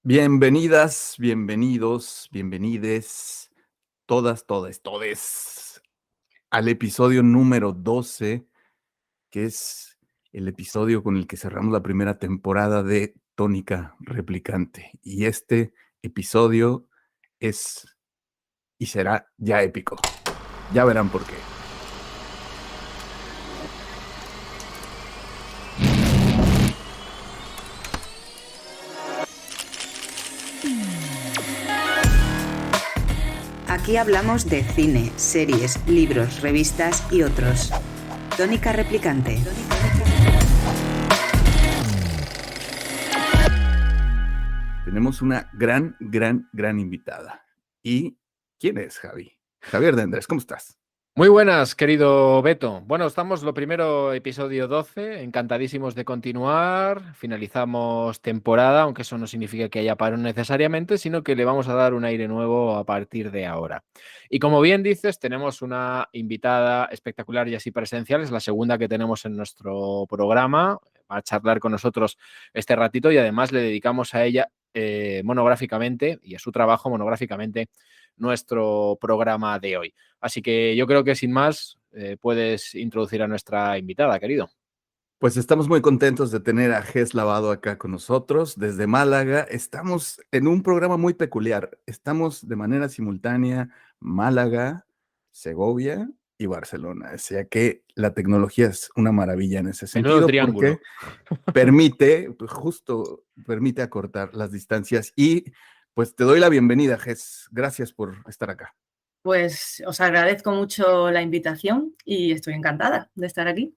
Bienvenidas, bienvenidos, bienvenides, todes, al episodio número 12, que es el episodio con el que cerramos la primera temporada de Tónica Replicante. Y este episodio es y será ya épico. Ya verán por qué. Aquí hablamos de cine, series, libros, revistas y otros. Tónica Replicante. Tenemos una gran invitada. ¿Y quién es Javi? Javier de Andrés, ¿cómo estás? Muy buenas, querido Beto. Bueno, estamos lo primero, episodio 12, encantadísimos de continuar. Finalizamos temporada, aunque eso no significa que haya parón necesariamente, sino que le vamos a dar un aire nuevo a partir de ahora. Y como bien dices, tenemos una invitada espectacular y así presencial, es la segunda que tenemos en nuestro programa. Va a charlar con nosotros este ratito y además le dedicamos a ella monográficamente y a su trabajo monográficamente nuestro programa de hoy. Así que yo creo que sin más puedes introducir a nuestra invitada, querido. Pues estamos muy contentos de tener a Gés Lavado acá con nosotros desde Málaga. Estamos en un programa muy peculiar. Estamos de manera simultánea Málaga, Segovia y Barcelona. O sea que la tecnología es una maravilla en ese Menudo sentido triángulo. porque permite, pues, justo permite acortar las distancias. Y pues te doy la bienvenida, Gés. Gracias por estar acá. Pues os agradezco mucho la invitación y estoy encantada de estar aquí.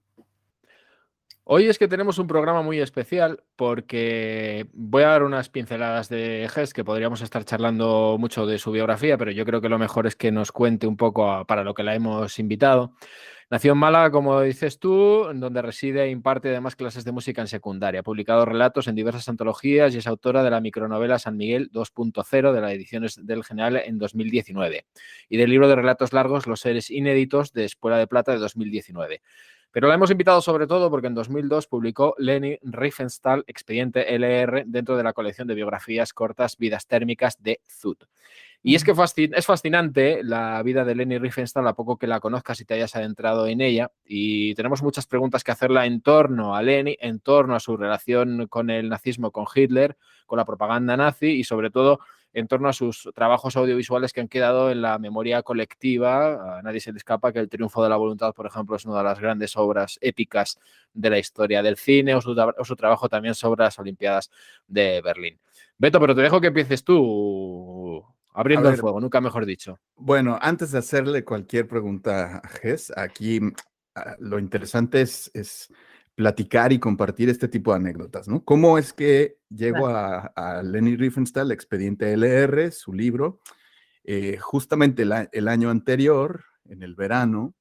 Hoy es que tenemos un programa muy especial porque voy a dar unas pinceladas de Gés, que podríamos estar charlando mucho de su biografía, pero yo creo que lo mejor es que nos cuente un poco para lo que la hemos invitado. Nació en Málaga, como dices tú, donde reside e imparte además clases de música en secundaria. Ha publicado relatos en diversas antologías y es autora de la micronovela San Miguel 2.0 de las ediciones del General en 2019 y del libro de relatos largos Los seres inéditos de Espuela de Plata de 2019. Pero la hemos invitado sobre todo porque en 2002 publicó Leni Riefenstahl, Expediente LR, dentro de la colección de biografías cortas Vidas térmicas de Zut. Y es que es fascinante la vida de Leni Riefenstahl a poco que la conozcas y te hayas adentrado en ella. Y tenemos muchas preguntas que hacerla en torno a Leni, en torno a su relación con el nazismo, con Hitler, con la propaganda nazi y sobre todo en torno a sus trabajos audiovisuales que han quedado en la memoria colectiva. A nadie se le escapa que El triunfo de la voluntad, por ejemplo, es una de las grandes obras épicas de la historia del cine, o su trabajo también sobre las Olimpiadas de Berlín. Beto, pero te dejo que empieces tú abriendo el fuego, nunca mejor dicho. Bueno, antes de hacerle cualquier pregunta a Gés, aquí lo interesante es platicar y compartir este tipo de anécdotas, ¿no? ¿Cómo es que llego a Leni Riefenstahl, Expediente LR, su libro? Justamente el año anterior, en el verano,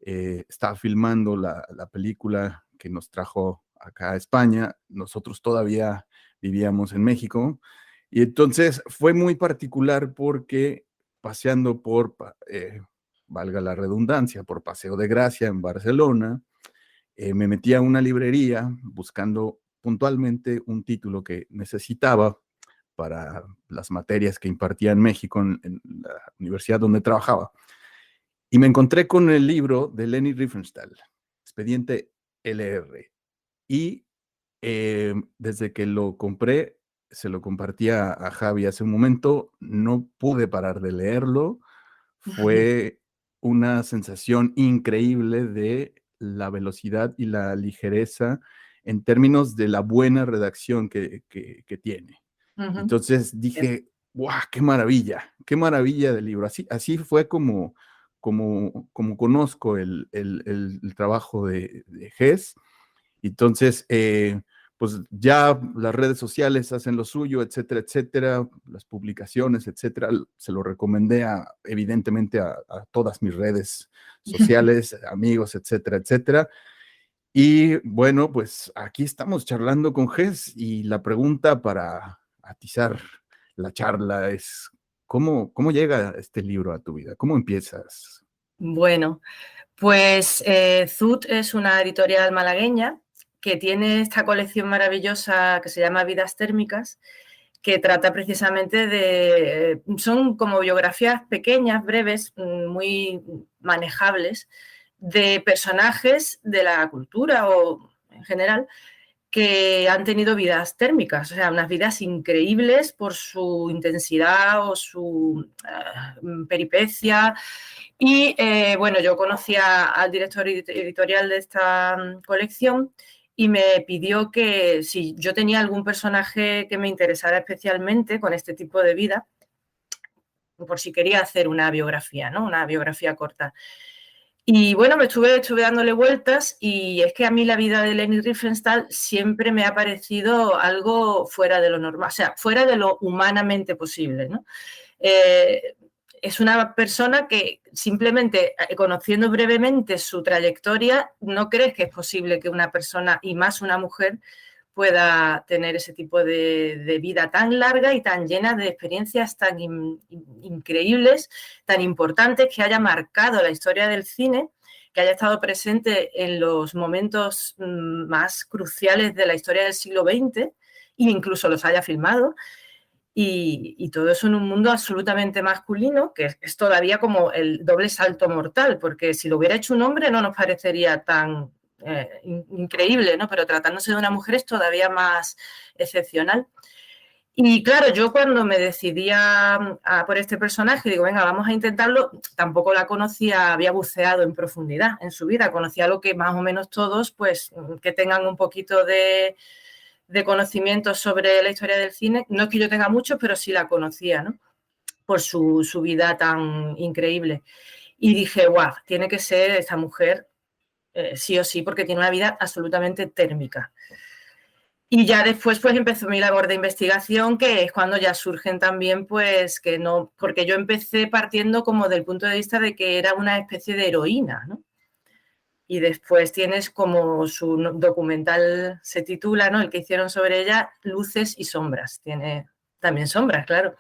estaba filmando la película que nos trajo acá a España. Nosotros todavía vivíamos en México. Y entonces fue muy particular porque paseando valga la redundancia, por Paseo de Gracia en Barcelona, me metí a una librería buscando puntualmente un título que necesitaba para las materias que impartía en México, en la universidad donde trabajaba. Y me encontré con el libro de Leni Riefenstahl, Expediente LR. Y desde que lo compré, se lo compartí a Javi hace un momento, no pude parar de leerlo. Fue una sensación increíble de la velocidad y la ligereza en términos de la buena redacción que tiene. Entonces dije, ¡guau! Qué maravilla del libro! Así fue como conozco el trabajo de Gés. Entonces, pues ya las redes sociales hacen lo suyo, etcétera, las publicaciones, etcétera. Se lo recomendé evidentemente a todas mis redes sociales, amigos, etcétera. Y bueno, pues aquí estamos charlando con Gés y la pregunta para atizar la charla es, ¿cómo llega este libro a tu vida? ¿Cómo empiezas? Bueno, pues Zut es una editorial malagueña que tiene esta colección maravillosa que se llama Vidas térmicas que trata precisamente de... Son como biografías pequeñas, breves, muy manejables, de personajes de la cultura o en general que han tenido vidas térmicas, o sea, unas vidas increíbles por su intensidad o su peripecia. Y bueno, yo conocía al director editorial de esta colección y me pidió que si yo tenía algún personaje que me interesara especialmente con este tipo de vida, por si quería hacer una biografía, ¿no? Una biografía corta. Y bueno, me estuve dándole vueltas y es que a mí la vida de Leni Riefenstahl siempre me ha parecido algo fuera de lo normal, o sea, fuera de lo humanamente posible, ¿no? Es una persona que simplemente conociendo brevemente su trayectoria, no crees que es posible que una persona, y más una mujer, pueda tener ese tipo de vida tan larga y tan llena de experiencias tan increíbles, tan importantes, que haya marcado la historia del cine, que haya estado presente en los momentos más cruciales de la historia del siglo XX e incluso los haya filmado. Y todo eso en un mundo absolutamente masculino, que es todavía como el doble salto mortal, porque si lo hubiera hecho un hombre no nos parecería tan increíble, ¿no? Pero tratándose de una mujer es todavía más excepcional. Y claro, yo cuando me decidí por este personaje, digo, venga, vamos a intentarlo, tampoco la conocía, había buceado en profundidad en su vida, conocía lo que más o menos todos, pues, que tengan un poquito de conocimiento sobre la historia del cine. No es que yo tenga mucho, pero sí la conocía, ¿no? Por su vida tan increíble. Y dije, guau, tiene que ser esta mujer sí o sí, porque tiene una vida absolutamente térmica. Y ya después pues empezó mi labor de investigación, que es cuando ya surgen también pues que no, porque yo empecé partiendo como del punto de vista de que era una especie de heroína, ¿no? Y después tienes como su documental se titula, ¿no? El que hicieron sobre ella, Luces y Sombras. Tiene también sombras, claro.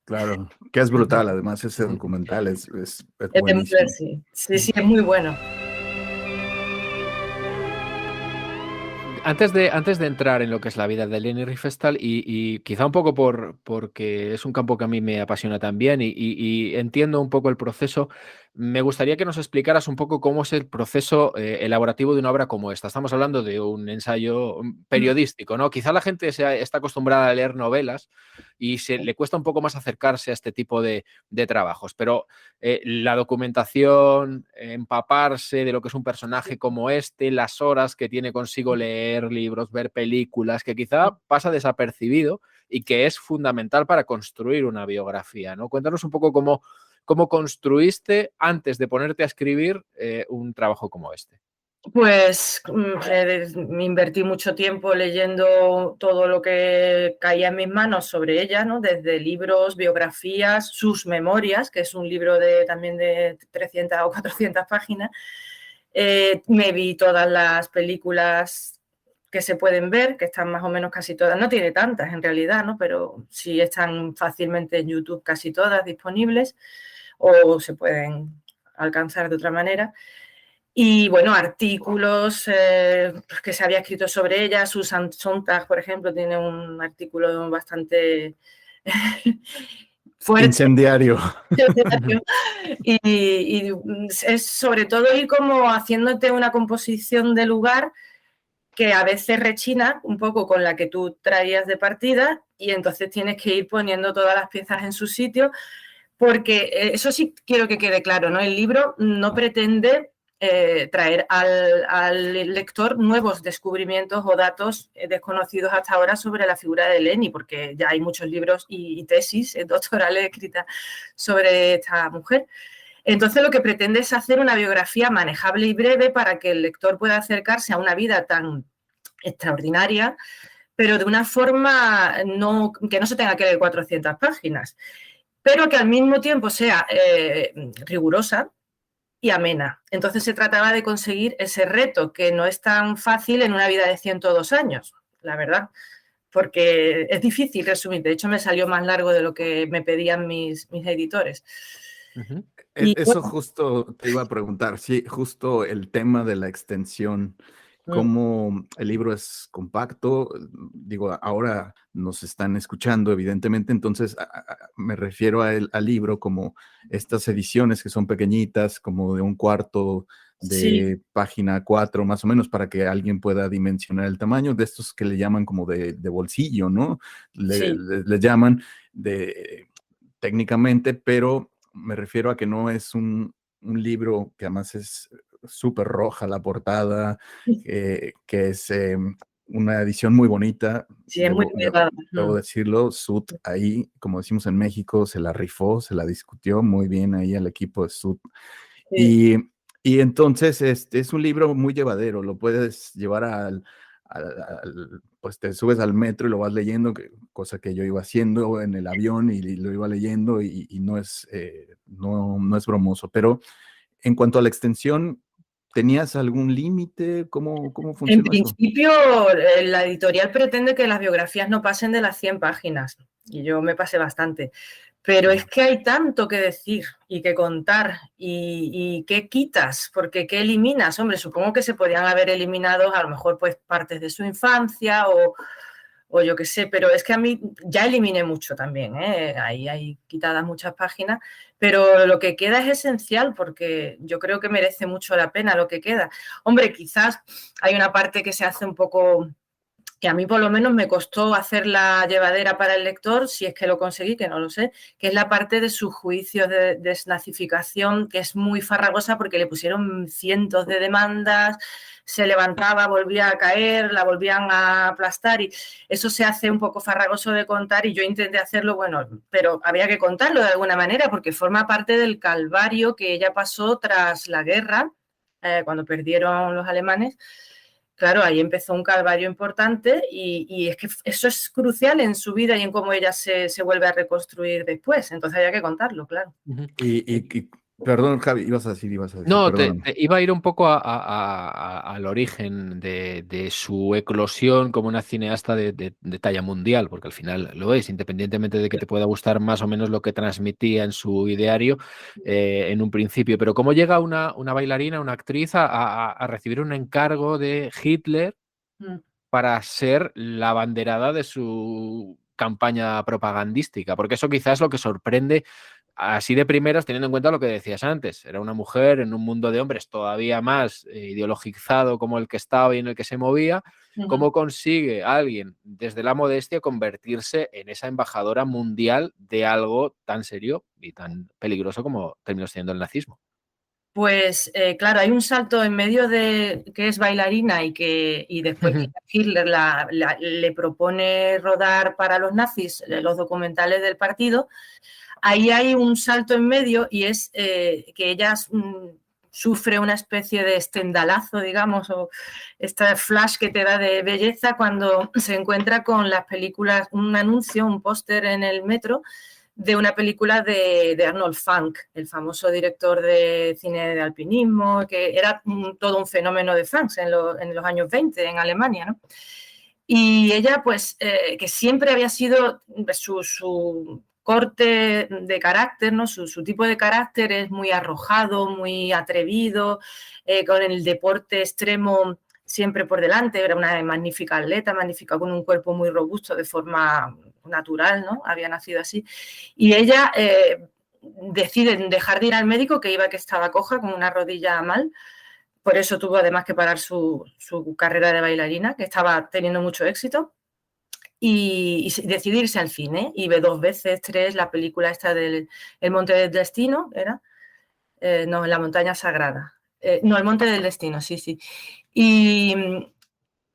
Claro, que es brutal, además ese documental es buenísimo. Sí, es muy bueno. Antes de entrar en lo que es la vida de Leni Riefenstahl y quizá un poco porque es un campo que a mí me apasiona también y entiendo un poco el proceso, me gustaría que nos explicaras un poco cómo es el proceso elaborativo de una obra como esta. Estamos hablando de un ensayo periodístico, ¿no? Quizá la gente está acostumbrada a leer novelas y le cuesta un poco más acercarse a este tipo de trabajos, pero la documentación, empaparse de lo que es un personaje como este, las horas que tiene consigo leer libros, ver películas, que quizá pasa desapercibido y que es fundamental para construir una biografía, ¿no? Cuéntanos un poco cómo construiste antes de ponerte a escribir un trabajo como este. Pues me invertí mucho tiempo leyendo todo lo que caía en mis manos sobre ella, ¿no? Desde libros, biografías, sus memorias, que es un libro también de 300 o 400 páginas. Me vi todas las películas que se pueden ver, que están más o menos casi todas, no tiene tantas en realidad, ¿no? Pero sí están fácilmente en YouTube casi todas disponibles o se pueden alcanzar de otra manera. Y bueno, artículos que se había escrito sobre ella. Susan Sontag, por ejemplo, tiene un artículo bastante fuerte. Incendiario. Y es sobre todo ir como haciéndote una composición de lugar que a veces rechina un poco con la que tú traías de partida y entonces tienes que ir poniendo todas las piezas en su sitio, porque eso sí quiero que quede claro, ¿no? El libro no pretende traer al lector nuevos descubrimientos o datos desconocidos hasta ahora sobre la figura de Leni, porque ya hay muchos libros y tesis doctorales escritas sobre esta mujer. Entonces lo que pretende es hacer una biografía manejable y breve para que el lector pueda acercarse a una vida tan extraordinaria, pero de una forma que no se tenga que leer 400 páginas, pero que al mismo tiempo sea rigurosa y amena. Entonces se trataba de conseguir ese reto, que no es tan fácil en una vida de 102 años, la verdad, porque es difícil resumir. De hecho, me salió más largo de lo que me pedían mis editores. Uh-huh. Eso justo te iba a preguntar, sí, justo el tema de la extensión cómo el libro es compacto. Digo, ahora nos están escuchando, evidentemente, entonces me refiero al libro como estas ediciones que son pequeñitas, como de un cuarto Sí, de página 4, más o menos, para que alguien pueda dimensionar el tamaño de estos que le llaman como de bolsillo, ¿no? sí. Le llaman técnicamente, pero me refiero a que no es un libro que además es súper roja la portada, que es una edición muy bonita, Sí, es muy cuidada. debo decirlo. Sud ahí, como decimos en México, se la rifó, se la discutió muy bien ahí al equipo de Sud. Sí. Y, y entonces es un libro muy llevadero, lo puedes llevar pues te subes al metro y lo vas leyendo, cosa que yo iba haciendo en el avión y lo iba leyendo y no no es bromoso. Pero en cuanto a la extensión, ¿tenías algún límite? ¿Cómo En funcionó eso? principio, la editorial pretende que las biografías no pasen de las 100 páginas, y yo me pasé bastante. Pero es que hay tanto que decir y que contar, y qué quitas, porque qué eliminas. Hombre, supongo que se podían haber eliminado a lo mejor pues partes de su infancia o yo qué sé, pero es que a mí ya eliminé mucho también, ¿eh? Ahí hay quitadas muchas páginas, pero lo que queda es esencial porque yo creo que merece mucho la pena lo que queda. Hombre, quizás hay una parte que se hace un poco, que a mí por lo menos me costó hacer la llevadera para el lector, si es que lo conseguí, que no lo sé, que es la parte de sus juicios de desnazificación, que es muy farragosa porque le pusieron cientos de demandas, se levantaba, volvía a caer, la volvían a aplastar, y eso se hace un poco farragoso de contar, y yo intenté hacerlo, bueno, pero había que contarlo de alguna manera porque forma parte del calvario que ella pasó tras la guerra, cuando perdieron los alemanes. Claro, ahí empezó un calvario importante, y es que eso es crucial en su vida y en cómo ella se vuelve a reconstruir después. Entonces había que contarlo, claro. Ujú. Perdón, Javi, ibas a decir, No, perdóname. iba a ir un poco al origen de su eclosión como una cineasta de talla mundial, porque al final lo es, independientemente de que te pueda gustar más o menos lo que transmitía en su ideario en un principio. Pero cómo llega una bailarina, una actriz, a recibir un encargo de Hitler Mm. para ser la abanderada de su campaña propagandística, porque eso quizás es lo que sorprende así de primeras, teniendo en cuenta lo que decías antes. Era una mujer en un mundo de hombres todavía más ideologizado como el que estaba y en el que se movía. Ujú. ¿Cómo consigue alguien desde la modestia convertirse en esa embajadora mundial de algo tan serio y tan peligroso como terminó siendo el nazismo? Pues claro, hay un salto en medio de que es bailarina y después que Hitler le propone rodar para los nazis los documentales del partido. Ahí hay un salto en medio, y es que ella sufre una especie de estendalazo, digamos, o este flash que te da de belleza cuando se encuentra con las películas, un anuncio, un póster en el metro de una película de Arnold Fanck, el famoso director de cine de alpinismo, que era todo un fenómeno de fans en los años 20 en Alemania, ¿no? Y ella, pues, que siempre había sido su corte de carácter, ¿no? Su tipo de carácter es muy arrojado, muy atrevido, con el deporte extremo siempre por delante. Era una magnífica atleta, magnífica, con un cuerpo muy robusto de forma natural, ¿no? Había nacido así. Y ella decide dejar de ir al médico, que estaba coja, con una rodilla mal. Por eso tuvo además que parar su carrera de bailarina, que estaba teniendo mucho éxito, y decidirse al cine. Y ve 2 veces, 3, la película esta del El Monte del Destino, ¿era? No, La Montaña Sagrada. No, El Monte del Destino, sí, sí. Y,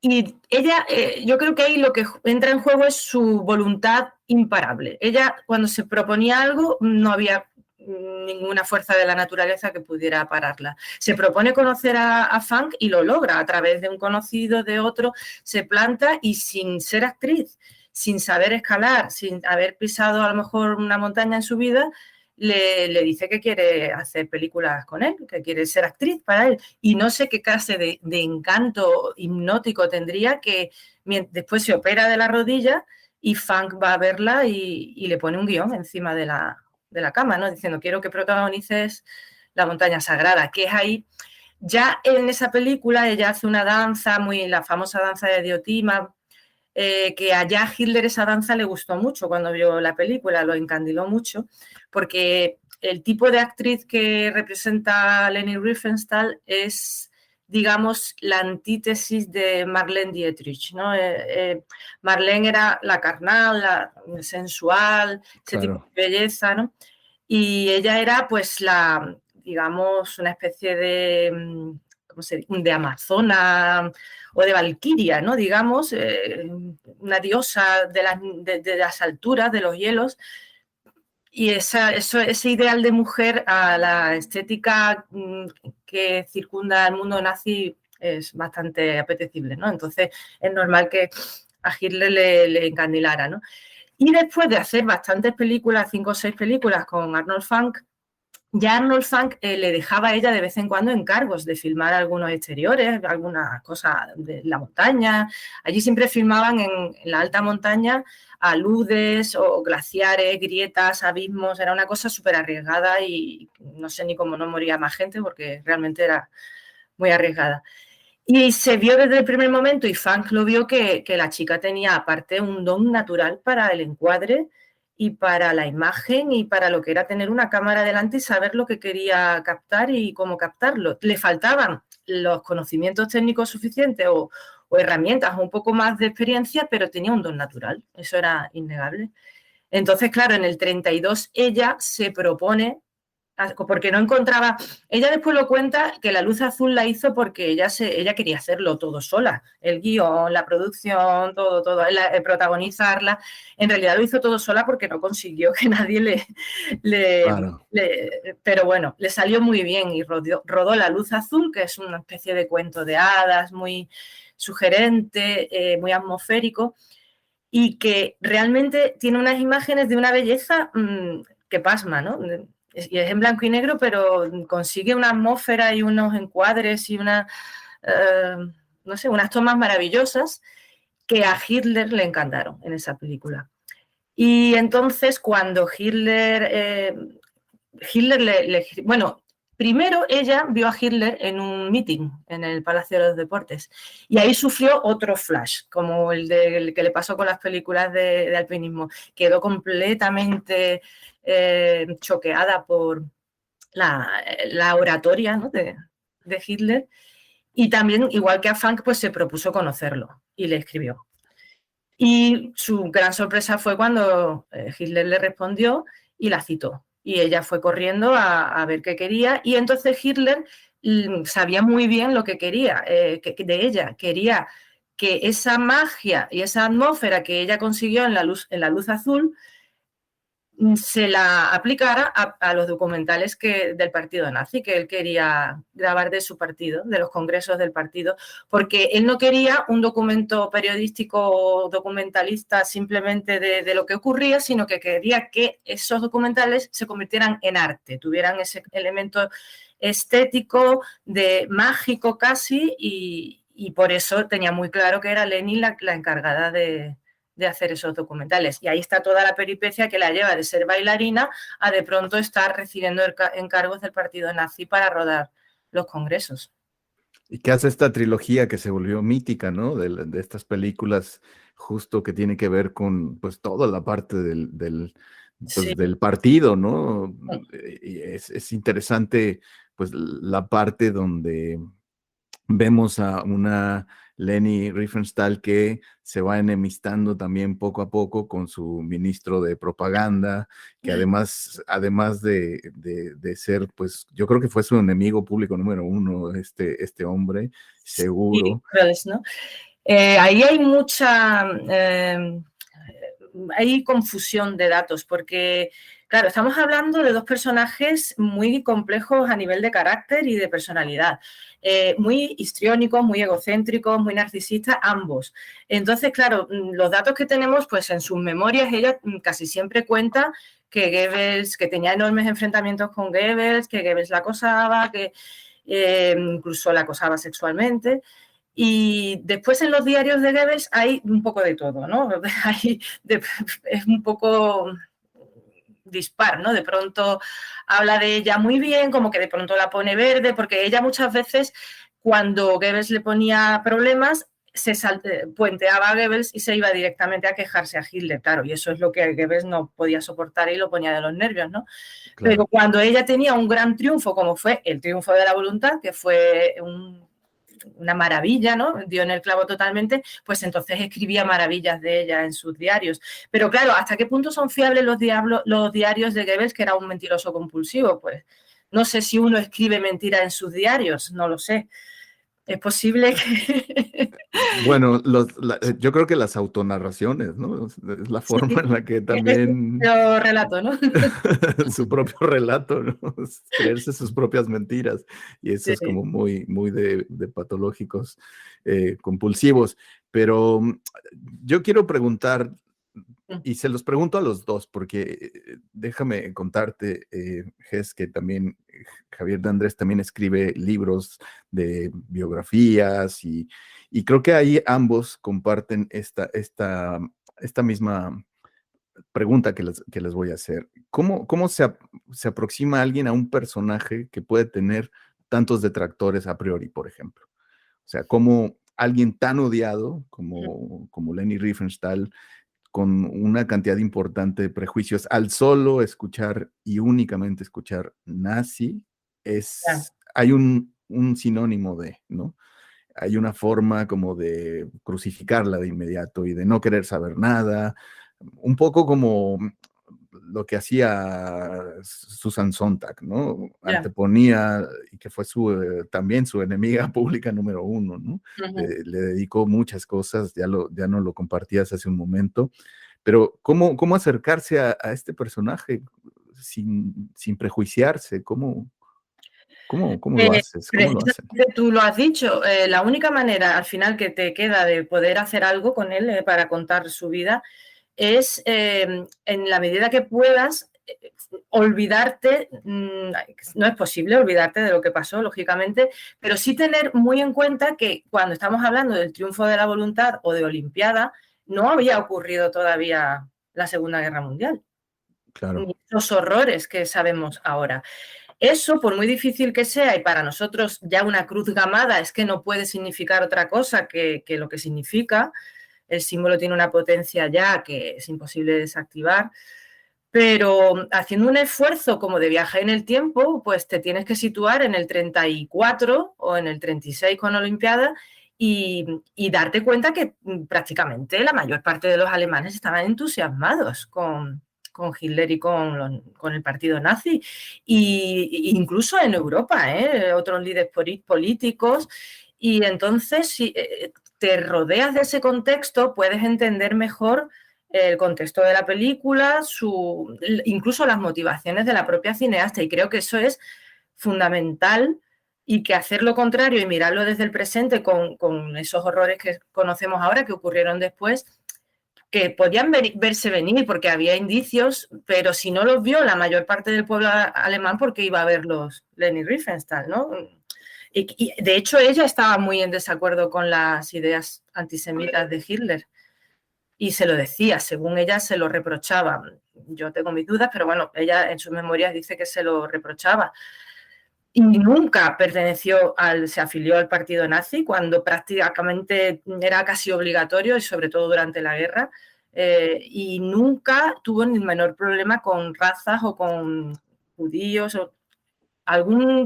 y ella, yo creo que ahí lo que entra en juego es su voluntad imparable. Ella, cuando se proponía algo, no había ninguna fuerza de la naturaleza que pudiera pararla. Se propone conocer a Funk y lo logra a través de un conocido, de otro, se planta, y sin ser actriz, sin saber escalar, sin haber pisado a lo mejor una montaña en su vida, le dice que quiere hacer películas con él, que quiere ser actriz para él. Y no sé qué clase de encanto hipnótico tendría que después se opera de la rodilla y Funk va a verla y le pone un guión encima de la cama, ¿no? Diciendo, quiero que protagonices La Montaña Sagrada, que es ahí Ya en esa película ella hace una danza, la famosa danza de Diotima, que allá a Hitler esa danza le gustó mucho cuando vio la película, lo encandiló mucho, porque el tipo de actriz que representa a Leni Riefenstahl es, digamos, la antítesis de Marlene Dietrich, ¿no? Marlene era la carnal, la sensual, ese tipo de belleza, ¿no? Y ella era, pues, digamos, una especie de, ¿cómo se dice?, de amazona o de valquiria, ¿no? Digamos, una diosa de las alturas, de los hielos. Y ese ideal de mujer a la estética que circunda el mundo nazi es bastante apetecible, ¿no? Entonces es normal que a Hitler le encandilara, ¿no? Y después de hacer bastantes películas, 5 o 6 películas con Arnold Fanck, ya Arnold Fanck le dejaba a ella de vez en cuando encargos de filmar algunos exteriores, algunas cosas de la montaña. Allí siempre filmaban en la alta montaña aludes o glaciares, grietas, abismos. Era una cosa súper arriesgada y no sé ni cómo no moría más gente porque realmente era muy arriesgada. Y se vio desde el primer momento, y Fanck lo vio, que la chica tenía aparte un don natural para el encuadre y para la imagen y para lo que era tener una cámara delante y saber lo que quería captar y cómo captarlo. Le faltaban los conocimientos técnicos suficientes o herramientas, un poco más de experiencia, pero tenía un don natural, eso era innegable. Entonces, claro, en el 32 ella se propone, porque no encontraba, ella después lo cuenta que La luz azul la hizo porque ella quería hacerlo todo sola, el guión, la producción, todo, protagonizarla. En realidad lo hizo todo sola porque no consiguió que nadie pero bueno, le salió muy bien y rodó La luz azul, que es una especie de cuento de hadas muy sugerente, muy atmosférico, y que realmente tiene unas imágenes de una belleza que pasma, ¿no? Y es en blanco y negro, pero consigue una atmósfera y unos encuadres y unas tomas maravillosas que a Hitler le encantaron en esa película. Y entonces cuando Hitler primero ella vio a Hitler en un meeting en el Palacio de los Deportes y ahí sufrió otro flash, como el que le pasó con las películas de alpinismo. Quedó completamente choqueada por la oratoria, ¿no?, de Hitler, y también, igual que a Fanck, pues se propuso conocerlo y le escribió. Y su gran sorpresa fue cuando Hitler le respondió y la citó. Y ella fue corriendo a ver qué quería. Y entonces Hitler sabía muy bien lo que quería de ella. Quería que esa magia y esa atmósfera que ella consiguió en la luz azul se la aplicara a los documentales del partido nazi, que él quería grabar de su partido, de los congresos del partido, porque él no quería un documento periodístico o documentalista simplemente de lo que ocurría, sino que quería que esos documentales se convirtieran en arte, tuvieran ese elemento estético, mágico casi, y por eso tenía muy claro que era Leni la encargada de hacer esos documentales. Y ahí está toda la peripecia que la lleva de ser bailarina a de pronto estar recibiendo encargos del partido nazi para rodar los congresos. Y que hace esta trilogía que se volvió mítica, ¿no? De estas películas justo que tiene que ver con pues toda la parte del partido, ¿no? Y es interesante pues la parte donde vemos a una Leni Riefenstahl que se va enemistando también poco a poco con su ministro de propaganda, que además de ser, pues, yo creo que fue su enemigo público número 1, este hombre, seguro. Sí, ¿no? Ahí hay hay confusión de datos, porque, claro, estamos hablando de dos personajes muy complejos a nivel de carácter y de personalidad, muy histriónicos, muy egocéntricos, muy narcisistas, ambos. Entonces, claro, los datos que tenemos, pues en sus memorias ella casi siempre cuenta que Goebbels, que tenía enormes enfrentamientos con Goebbels, que Goebbels la acosaba, que incluso la acosaba sexualmente. Y después en los diarios de Goebbels hay un poco de todo, ¿no? Es un poco dispar, ¿no? De pronto habla de ella muy bien, como que de pronto la pone verde, porque ella muchas veces, cuando Goebbels le ponía problemas, puenteaba a Goebbels y se iba directamente a quejarse a Hitler, claro, y eso es lo que Goebbels no podía soportar y lo ponía de los nervios, ¿no? Claro. Pero cuando ella tenía un gran triunfo, como fue el triunfo de la voluntad, que fue una maravilla, ¿no? Dio en el clavo totalmente, pues entonces escribía maravillas de ella en sus diarios. Pero claro, ¿hasta qué punto son fiables los diarios de Goebbels, que era un mentiroso compulsivo? Pues no sé si uno escribe mentira en sus diarios, no lo sé. Es posible que... Bueno, yo creo que las autonarraciones, ¿no? Es la forma en la que también... Yo relato, ¿no? su propio relato, ¿no? Creerse sus propias mentiras. Y eso es como muy, muy de patológicos compulsivos. Pero yo quiero preguntar, y se los pregunto a los dos, porque déjame contarte, Ges, que también Javier de Andrés también escribe libros de biografías y creo que ahí ambos comparten esta misma pregunta que les voy a hacer. ¿Cómo se aproxima alguien a un personaje que puede tener tantos detractores a priori, por ejemplo? O sea, ¿cómo alguien tan odiado como Leni Riefenstahl, con una cantidad importante de prejuicios, al solo escuchar y únicamente escuchar nazi, hay un sinónimo de, ¿no? Hay una forma como de crucificarla de inmediato y de no querer saber nada, un poco como lo que hacía Susan Sontag, ¿no? Anteponía, y que fue también su enemiga pública número 1, ¿no? Le dedicó muchas cosas, ya no lo compartías hace un momento, pero ¿cómo acercarse a este personaje sin prejuiciarse? ¿Cómo lo haces? ¿Cómo lo hacen? Tú lo has dicho, la única manera al final que te queda de poder hacer algo con él para contar su vida es, en la medida que puedas, olvidarte, no es posible olvidarte de lo que pasó, lógicamente, pero sí tener muy en cuenta que cuando estamos hablando del triunfo de la voluntad o de Olimpiada, no había ocurrido todavía la Segunda Guerra Mundial. Claro. Los horrores que sabemos ahora. Eso, por muy difícil que sea, y para nosotros ya una cruz gamada es que no puede significar otra cosa que lo que significa. El símbolo tiene una potencia ya que es imposible desactivar, pero haciendo un esfuerzo como de viaje en el tiempo, pues te tienes que situar en el 34 o en el 36 con Olimpiada y darte cuenta que prácticamente la mayor parte de los alemanes estaban entusiasmados con Hitler y con el partido nazi, e incluso en Europa, otros líderes políticos, y entonces si te rodeas de ese contexto, puedes entender mejor el contexto de la película, incluso las motivaciones de la propia cineasta, y creo que eso es fundamental, y que hacer lo contrario y mirarlo desde el presente con esos horrores que conocemos ahora, que ocurrieron después, que podían verse venir porque había indicios, pero si no los vio la mayor parte del pueblo alemán, porque iba a verlos Leni Riefenstahl, ¿no? Y de hecho ella estaba muy en desacuerdo con las ideas antisemitas de Hitler y se lo decía, según ella se lo reprochaba. Yo tengo mis dudas, pero bueno, ella en sus memorias dice que se lo reprochaba. Y nunca se afilió al partido nazi cuando prácticamente era casi obligatorio, y sobre todo durante la guerra, y nunca tuvo ni el menor problema con razas o con judíos.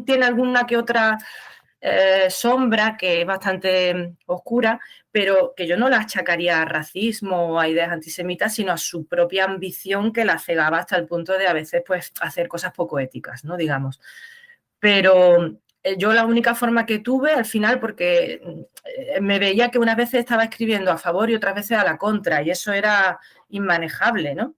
Tiene alguna que otra sombra que es bastante oscura, pero que yo no la achacaría a racismo o a ideas antisemitas, sino a su propia ambición, que la cegaba hasta el punto de a veces pues hacer cosas poco éticas, ¿no? Digamos. Pero yo la única forma que tuve al final, porque me veía que unas veces estaba escribiendo a favor y otras veces a la contra, y eso era inmanejable, ¿no?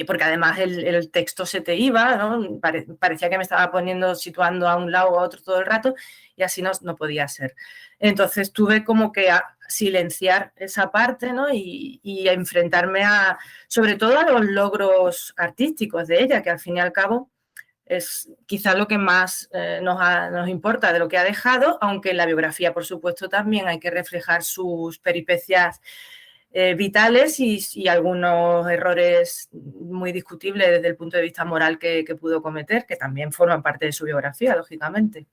Porque además el texto se te iba, ¿no? Parecía que me estaba situando a un lado o a otro todo el rato, y así no podía ser. Entonces tuve como que silenciar esa parte, ¿no? Y a enfrentarme sobre todo a los logros artísticos de ella, que al fin y al cabo es quizás lo que más nos importa de lo que ha dejado, aunque en la biografía, por supuesto, también hay que reflejar sus peripecias vitales y algunos errores muy discutibles desde el punto de vista moral que pudo cometer, que también forman parte de su biografía, lógicamente.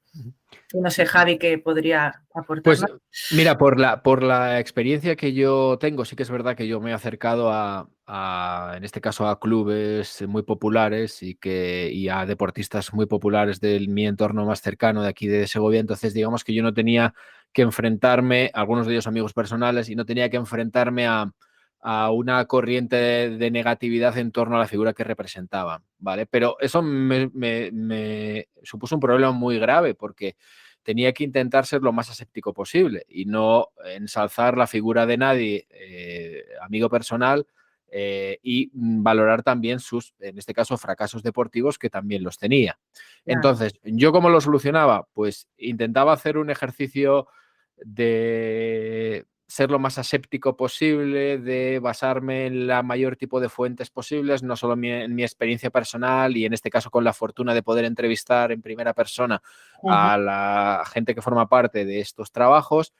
Y no sé, Javi, ¿qué podría aportar Pues más? mira, por la experiencia que yo tengo, sí que es verdad que yo me he acercado en este caso, a clubes muy populares y a deportistas muy populares de mi entorno más cercano de aquí de Segovia. Entonces, digamos que yo no tenía que enfrentarme, algunos de ellos amigos personales, y no tenía que enfrentarme a una corriente de negatividad en torno a la figura que representaban, ¿vale? Pero eso me supuso un problema muy grave porque tenía que intentar ser lo más aséptico posible y no ensalzar la figura de nadie, amigo personal, y valorar también sus, en este caso, fracasos deportivos, que también los tenía. Claro. Entonces, ¿yo cómo lo solucionaba? Pues intentaba hacer un ejercicio de ser lo más aséptico posible, de basarme en la mayor tipo de fuentes posibles, no solo en mi experiencia personal y en este caso con la fortuna de poder entrevistar en primera persona a la gente que forma parte de estos trabajos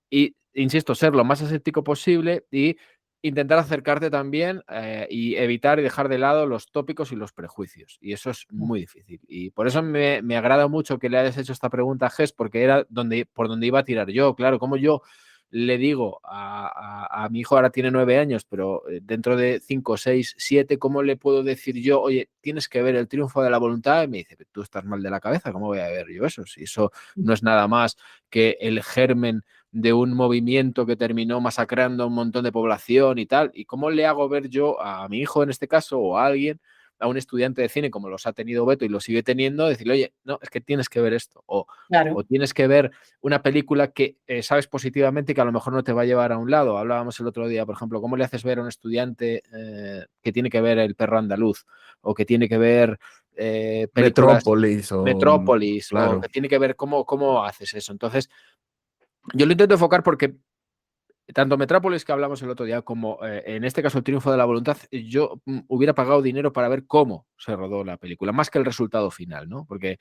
y, insisto, ser lo más aséptico posible y intentar acercarte también y evitar y dejar de lado los tópicos y los prejuicios. Y eso es muy difícil. Y por eso me agrada mucho que le hayas hecho esta pregunta a Ges, porque era por donde iba a tirar yo. Claro, como yo le digo a mi hijo, ahora tiene 9 años, pero dentro de 5, 6, 7, ¿cómo le puedo decir yo, oye, tienes que ver El triunfo de la voluntad? Y me dice, tú estás mal de la cabeza, ¿cómo voy a ver yo eso? Si eso no es nada más que el germen de un movimiento que terminó masacrando a un montón de población y tal. ¿Y cómo le hago ver yo a mi hijo en este caso o a alguien, a un estudiante de cine como los ha tenido Beto y lo sigue teniendo, decirle, oye, no, es que tienes que ver esto o tienes que ver una película que sabes positivamente y que a lo mejor no te va a llevar a un lado? Hablábamos el otro día, por ejemplo, ¿cómo le haces ver a un estudiante que tiene que ver El perro andaluz o que tiene que ver películas Metrópolis claro. o que tiene que ver cómo haces eso? Entonces, yo lo intento enfocar porque tanto Metrópolis, que hablamos el otro día, como en este caso El triunfo de la voluntad, yo hubiera pagado dinero para ver cómo se rodó la película, más que el resultado final, ¿no? Porque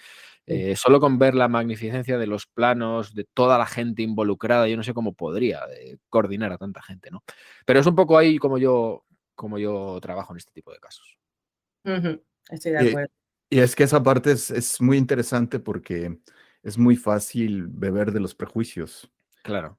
solo con ver la magnificencia de los planos, de toda la gente involucrada, yo no sé cómo podría coordinar a tanta gente, ¿no? Pero es un poco ahí como yo trabajo en este tipo de casos. Estoy de acuerdo. Y es que esa parte es muy interesante porque es muy fácil beber de los prejuicios, Claro.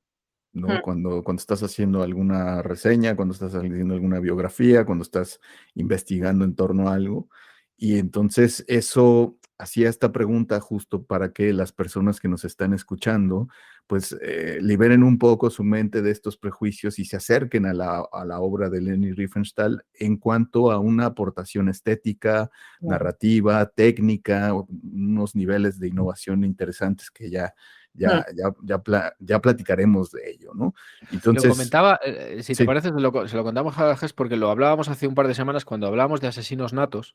¿no? Cuando estás haciendo alguna reseña, cuando estás haciendo alguna biografía, cuando estás investigando en torno a algo. Y entonces eso hacía esta pregunta justo para que las personas que nos están escuchando, pues liberen un poco su mente de estos prejuicios y se acerquen a la obra de Leni Riefenstahl en cuanto a una aportación estética, narrativa, técnica, unos niveles de innovación interesantes que ya platicaremos de ello, ¿no? Entonces, lo comentaba, si te sí. parece, se lo contamos a Ges porque lo hablábamos hace un par de semanas cuando hablábamos de Asesinos Natos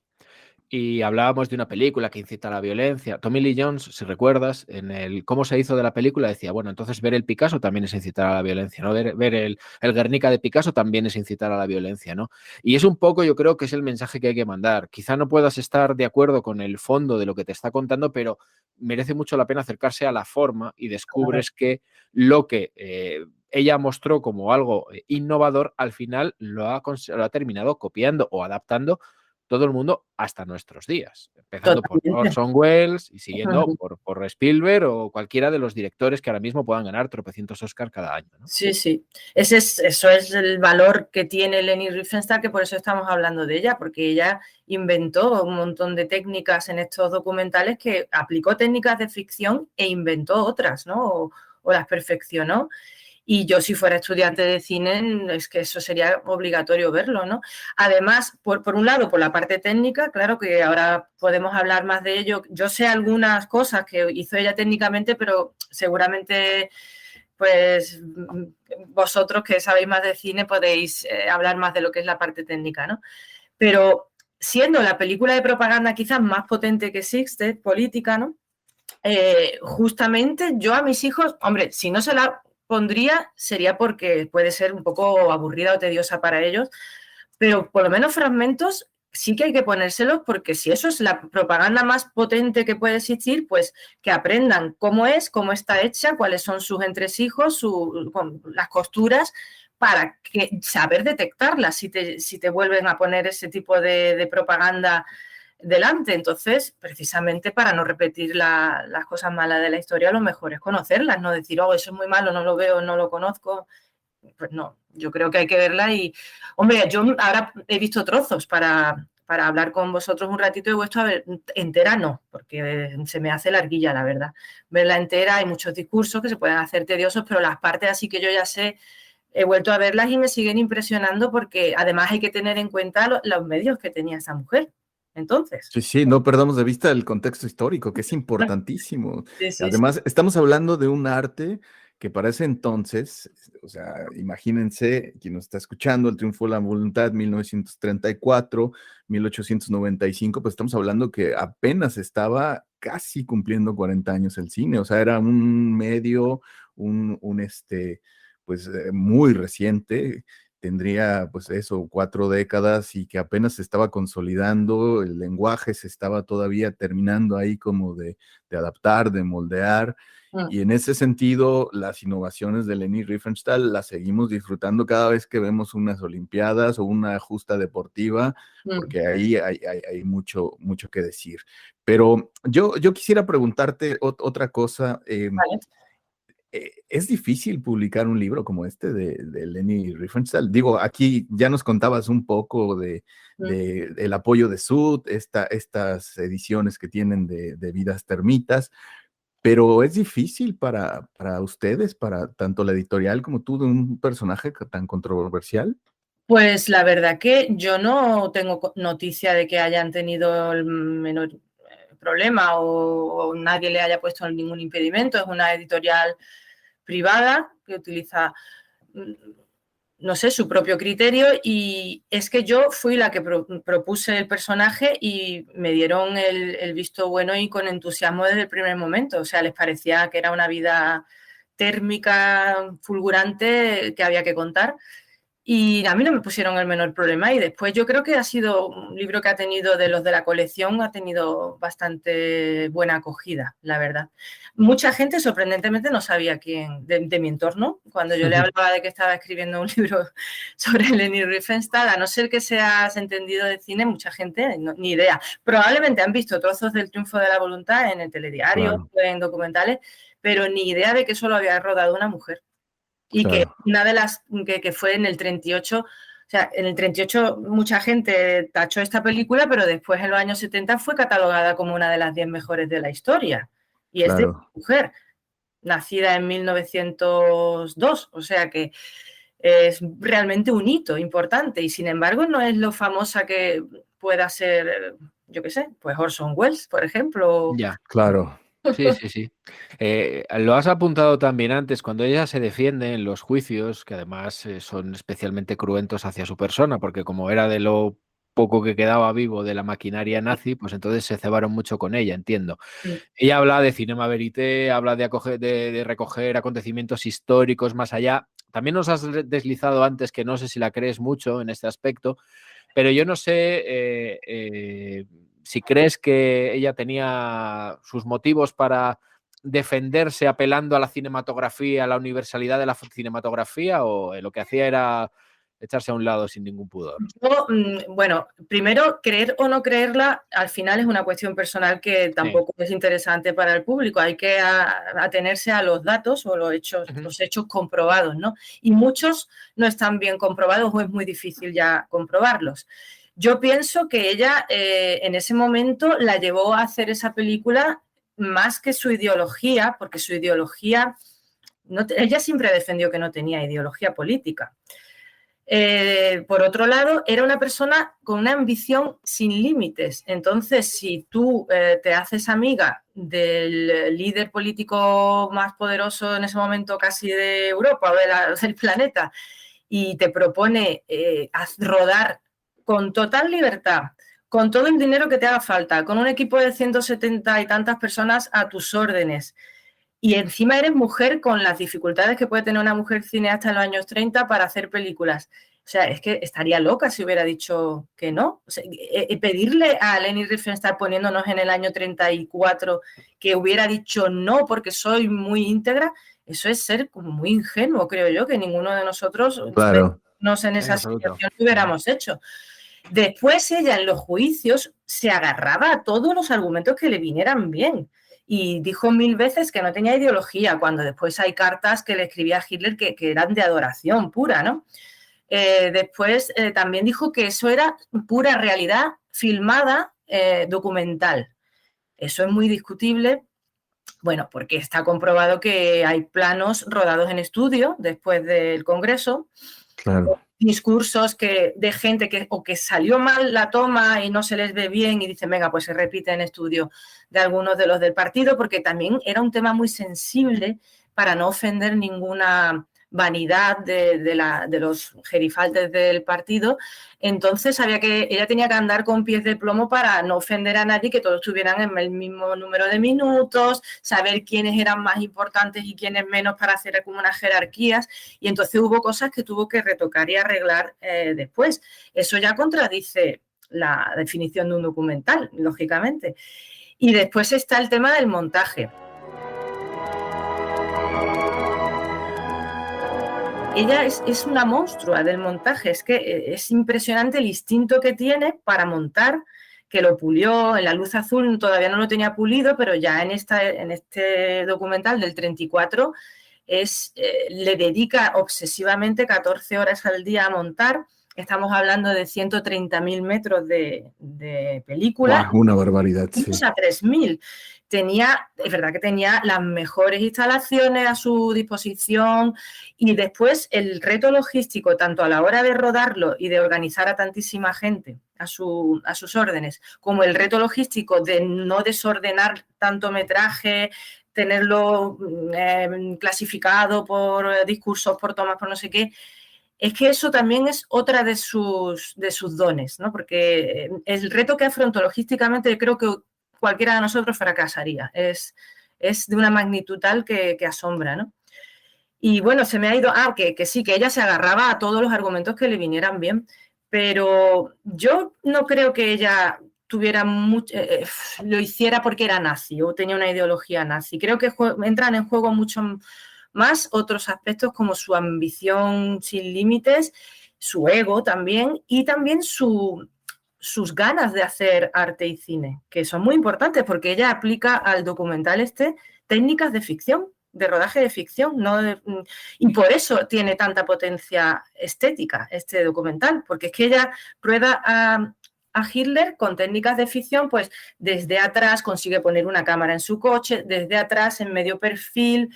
y hablábamos de una película que incita a la violencia. Tommy Lee Jones, si recuerdas, en el cómo se hizo de la película, decía, bueno, entonces ver el Picasso también es incitar a la violencia, ¿no? Ver el Guernica de Picasso también es incitar a la violencia, ¿no? Y es un poco, yo creo que es el mensaje que hay que mandar. Quizá no puedas estar de acuerdo con el fondo de lo que te está contando, pero merece mucho la pena acercarse a la forma y descubres que lo que ella mostró como algo innovador, al final lo ha terminado copiando o adaptando todo el mundo hasta nuestros días, empezando por Orson Welles y siguiendo por Spielberg o cualquiera de los directores que ahora mismo puedan ganar tropecientos Oscar cada año, ¿no? Sí, sí. Eso es el valor que tiene Leni Riefenstahl, que por eso estamos hablando de ella, porque ella inventó un montón de técnicas en estos documentales, que aplicó técnicas de ficción e inventó otras, ¿no? O las perfeccionó. Y yo, si fuera estudiante de cine, es que eso sería obligatorio verlo, ¿no? Además, por un lado, por la parte técnica, claro que ahora podemos hablar más de ello. Yo sé algunas cosas que hizo ella técnicamente, pero seguramente, pues, vosotros que sabéis más de cine podéis hablar más de lo que es la parte técnica, ¿no? Pero siendo la película de propaganda quizás más potente que existe, política, ¿no? Justamente yo a mis hijos, hombre, si no se la pondría sería porque puede ser un poco aburrida o tediosa para ellos, pero por lo menos fragmentos sí que hay que ponérselos, porque si eso es la propaganda más potente que puede existir, pues que aprendan cómo está hecha, cuáles son sus entresijos, las costuras, para saber detectarlas si te vuelven a poner ese tipo de propaganda delante. Entonces, precisamente para no repetir las cosas malas de la historia, lo mejor es conocerlas, no decir, oh, eso es muy malo, no lo veo, no lo conozco. Pues no, yo creo que hay que verla y, hombre, yo ahora he visto trozos para hablar con vosotros un ratito y he vuelto a ver, entera no, porque se me hace larguilla, la verdad. Verla entera, hay muchos discursos que se pueden hacer tediosos, pero las partes así que yo ya sé, he vuelto a verlas y me siguen impresionando porque además hay que tener en cuenta los medios que tenía esa mujer. Entonces. Sí, no perdamos de vista el contexto histórico, que es importantísimo. Sí. Además, estamos hablando de un arte que para ese entonces, o sea, imagínense, quien nos está escuchando, El triunfo de la voluntad, 1934, 1895, pues estamos hablando que apenas estaba casi cumpliendo 40 años el cine, o sea, era un medio, pues muy reciente, tendría pues eso, 4 décadas y que apenas se estaba consolidando, el lenguaje se estaba todavía terminando ahí como de adaptar, de moldear. Y en ese sentido, las innovaciones de Leni Riefenstahl las seguimos disfrutando cada vez que vemos unas Olimpiadas o una justa deportiva, porque ahí hay mucho que decir. Pero yo quisiera preguntarte otra cosa. Vale. ¿Es difícil publicar un libro como este de Leni Riefenstahl? Digo, aquí ya nos contabas un poco del apoyo de Sud, estas ediciones que tienen de Vidas Termitas, pero es difícil para ustedes, para tanto la editorial como tú, de un personaje tan controversial. Pues la verdad que yo no tengo noticia de que hayan tenido el menor problema o nadie le haya puesto ningún impedimento. Es una editorial privada que utiliza, no sé, su propio criterio y es que yo fui la que propuse el personaje y me dieron el visto bueno y con entusiasmo desde el primer momento. O sea, les parecía que era una vida térmica, fulgurante que había que contar. Y a mí no me pusieron el menor problema y después yo creo que ha sido un libro que ha tenido, de los de la colección, ha tenido bastante buena acogida, la verdad. Mucha gente sorprendentemente no sabía quién, de mi entorno, cuando yo le hablaba de que estaba escribiendo un libro sobre Leni Riefenstahl, a no ser que seas entendido de cine, mucha gente ni idea. Probablemente han visto trozos del Triunfo de la Voluntad en el telediario, claro, en documentales, pero ni idea de que solo había rodado una mujer. Y claro, que una de las que fue en el 38, o sea, en el 38 mucha gente tachó esta película, pero después en los años 70 fue catalogada como una de las 10 mejores de la historia. Y claro, es de una mujer, nacida en 1902, o sea que es realmente un hito importante y sin embargo no es lo famosa que pueda ser, yo qué sé, pues Orson Welles, por ejemplo. Ya, claro. Sí. Lo has apuntado también antes, cuando ella se defiende en los juicios, que además son especialmente cruentos hacia su persona, porque como era de lo poco que quedaba vivo de la maquinaria nazi, pues entonces se cebaron mucho con ella, entiendo. Sí. Ella habla de cinema verité, habla de recoger acontecimientos históricos más allá. También nos has deslizado antes que no sé si la crees mucho en este aspecto, pero yo no sé si crees que ella tenía sus motivos para defenderse apelando a la cinematografía, a la universalidad de la cinematografía, o lo que hacía era echarse a un lado sin ningún pudor. Yo, bueno, primero, creer o no creerla, al final es una cuestión personal que tampoco es interesante para el público. Hay que atenerse a los datos o los hechos comprobados, ¿no? Y muchos no están bien comprobados o es muy difícil ya comprobarlos. Yo pienso que ella en ese momento la llevó a hacer esa película más que su ideología, porque su ideología, ella siempre defendió que no tenía ideología política. Por otro lado, era una persona con una ambición sin límites. Entonces, si tú te haces amiga del líder político más poderoso en ese momento casi de Europa o del planeta y te propone rodar con total libertad, con todo el dinero que te haga falta, con un equipo de 170 y tantas personas a tus órdenes, y encima eres mujer con las dificultades que puede tener una mujer cineasta en los años 30 para hacer películas. O sea, es que estaría loca si hubiera dicho que no. O sea, pedirle a Leni Riefenstahl poniéndonos en el año 34 que hubiera dicho no porque soy muy íntegra, eso es ser como muy ingenuo, creo yo, que ninguno de nosotros Claro. en esa absoluto. situación lo hubiéramos hecho. Después ella en los juicios se agarraba a todos los argumentos que le vinieran bien y dijo 1000 veces que no tenía ideología, cuando después hay cartas que le escribía a Hitler que eran de adoración pura, ¿no? Después también dijo que eso era pura realidad filmada, documental. Eso es muy discutible, bueno, porque está comprobado que hay planos rodados en estudio después del Congreso, Claro. discursos de gente que salió mal la toma y no se les ve bien y dicen, venga, pues se repite en estudio de algunos de los del partido, porque también era un tema muy sensible para no ofender ninguna vanidad de los gerifaltes del partido. Entonces ella tenía que andar con pies de plomo para no ofender a nadie, que todos tuvieran el mismo número de minutos, saber quiénes eran más importantes y quiénes menos para hacer como unas jerarquías. Y entonces hubo cosas que tuvo que retocar y arreglar después. Eso ya contradice la definición de un documental, lógicamente. Y después está el tema del montaje. Ella es una monstrua del montaje, es que es impresionante el instinto que tiene para montar, que lo pulió. En La luz azul todavía no lo tenía pulido, pero ya en este documental del 34 le dedica obsesivamente 14 horas al día a montar. Estamos hablando de 130.000 metros de película. Wow, una barbaridad, sí. A 3.000. Es verdad que tenía las mejores instalaciones a su disposición, y después el reto logístico, tanto a la hora de rodarlo y de organizar a tantísima gente a sus órdenes, como el reto logístico de no desordenar tanto metraje, tenerlo clasificado por discursos, por tomas, por no sé qué. Es que eso también es otra de sus dones, ¿no? Porque el reto que afrontó logísticamente, creo que cualquiera de nosotros fracasaría. Es de una magnitud tal que asombra, ¿no? Y bueno, se me ha ido... que sí, que ella se agarraba a todos los argumentos que le vinieran bien, pero yo no creo que ella tuviera lo hiciera porque era nazi o tenía una ideología nazi. Creo que entran en juego mucho más otros aspectos, como su ambición sin límites, su ego también, y también sus ganas de hacer arte y cine, que son muy importantes porque ella aplica al documental técnicas de ficción, de rodaje de ficción, y por eso tiene tanta potencia estética este documental, porque es que ella prueba a Hitler con técnicas de ficción, pues desde atrás consigue poner una cámara en su coche, desde atrás en medio perfil,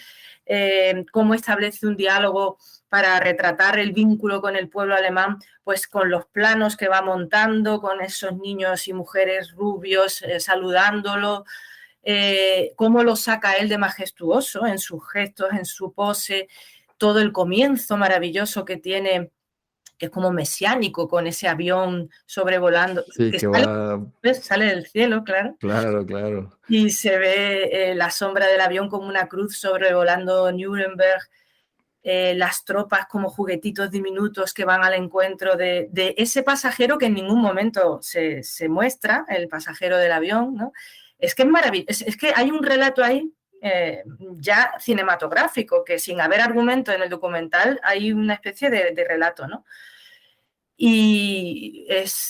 cómo establece un diálogo para retratar el vínculo con el pueblo alemán, pues con los planos que va montando, con esos niños y mujeres rubios saludándolo, cómo lo saca él de majestuoso en sus gestos, en su pose, todo el comienzo maravilloso que tiene, que es como mesiánico, con ese avión sobrevolando, Sí, que va... sale del cielo, claro. Claro, claro. Y se ve la sombra del avión como una cruz sobrevolando Nuremberg, las tropas como juguetitos diminutos que van al encuentro de ese pasajero que en ningún momento se muestra, el pasajero del avión, ¿no? Es que es maravilloso, es que hay un relato ahí ya cinematográfico, que sin haber argumento en el documental hay una especie de relato, ¿no? Y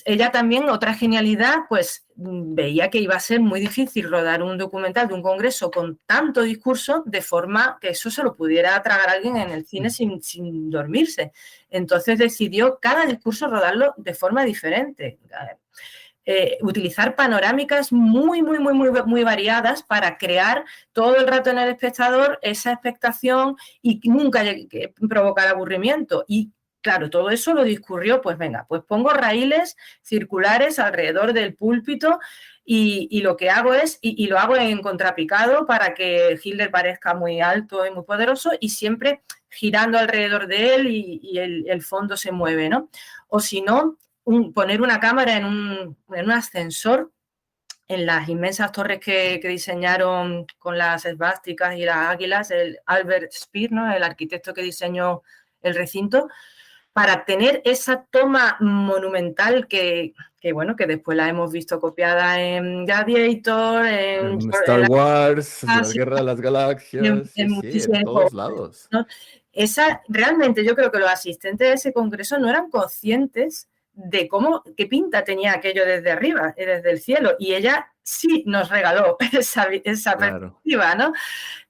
ella también, otra genialidad, pues veía que iba a ser muy difícil rodar un documental de un congreso con tanto discurso, de forma que eso se lo pudiera tragar alguien en el cine sin dormirse. Entonces decidió cada discurso rodarlo de forma diferente. Utilizar panorámicas muy, muy, muy, muy, muy variadas para crear todo el rato en el espectador esa expectación y nunca provocar aburrimiento. Y claro, todo eso lo discurrió, pues venga, pues pongo raíles circulares alrededor del púlpito y lo que hago es, y lo hago en contrapicado para que Hitler parezca muy alto y muy poderoso, y siempre girando alrededor de él y el fondo se mueve, ¿no? O si no, poner una cámara en un ascensor, en las inmensas torres que diseñaron con las esvásticas y las águilas, el Albert Speer, ¿no? El arquitecto que diseñó el recinto, para tener esa toma monumental que después la hemos visto copiada en Gladiator, en Star Wars, en la Guerra de las Galaxias, sí, en todos lados. ¿no? Realmente yo creo que los asistentes de ese congreso no eran conscientes de qué pinta tenía aquello desde arriba, desde el cielo, y ella sí nos regaló esa perspectiva, ¿no?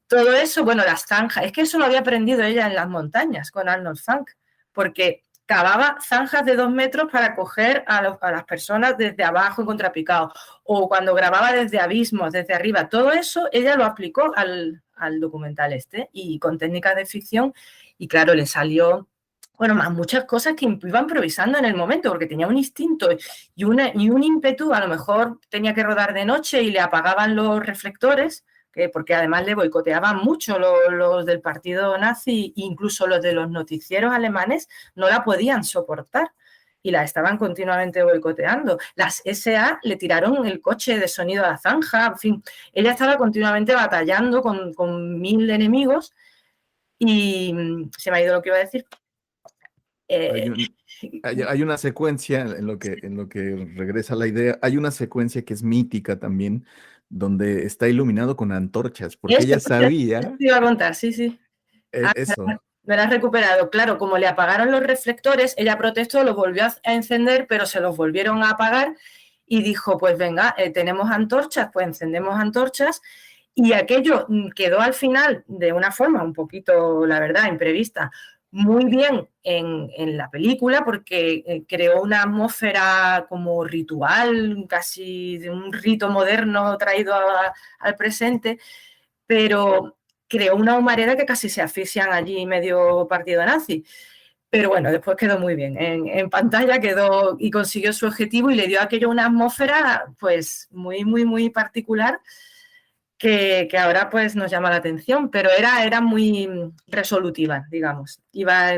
Todo eso, bueno, las zanjas, es que eso lo había aprendido ella en las montañas con Arnold Fanck, porque cavaba zanjas de 2 metros para coger a las personas desde abajo en contrapicado, o cuando grababa desde abismos, desde arriba. Todo eso ella lo aplicó al documental y con técnicas de ficción, y claro, le salió, bueno, más muchas cosas que iba improvisando en el momento, porque tenía un instinto y un ímpetu. A lo mejor tenía que rodar de noche y le apagaban los reflectores, porque además le boicoteaban mucho los del partido nazi, incluso los de los noticieros alemanes no la podían soportar y la estaban continuamente boicoteando. Las SA le tiraron el coche de sonido a la zanja, en fin, ella estaba continuamente batallando con 1000 enemigos y se me ha ido lo que iba a decir. Hay una secuencia en lo que regresa la idea, hay una secuencia que es mítica también, donde está iluminado con antorchas, porque ella sabía... Te iba a contar, sí. Eso. Me la has recuperado. Claro, como le apagaron los reflectores, ella protestó, los volvió a encender, pero se los volvieron a apagar y dijo, pues venga, tenemos antorchas, pues encendemos antorchas. Y aquello quedó al final de una forma un poquito, la verdad, imprevista, muy bien en la película, porque creó una atmósfera como ritual, casi de un rito moderno traído al presente, pero creó una humareda que casi se asfixian allí medio partido nazi. Pero bueno, después quedó muy bien. En pantalla quedó y consiguió su objetivo y le dio a aquello una atmósfera pues muy, muy, muy particular que ahora pues nos llama la atención, pero era muy resolutiva, digamos. Iba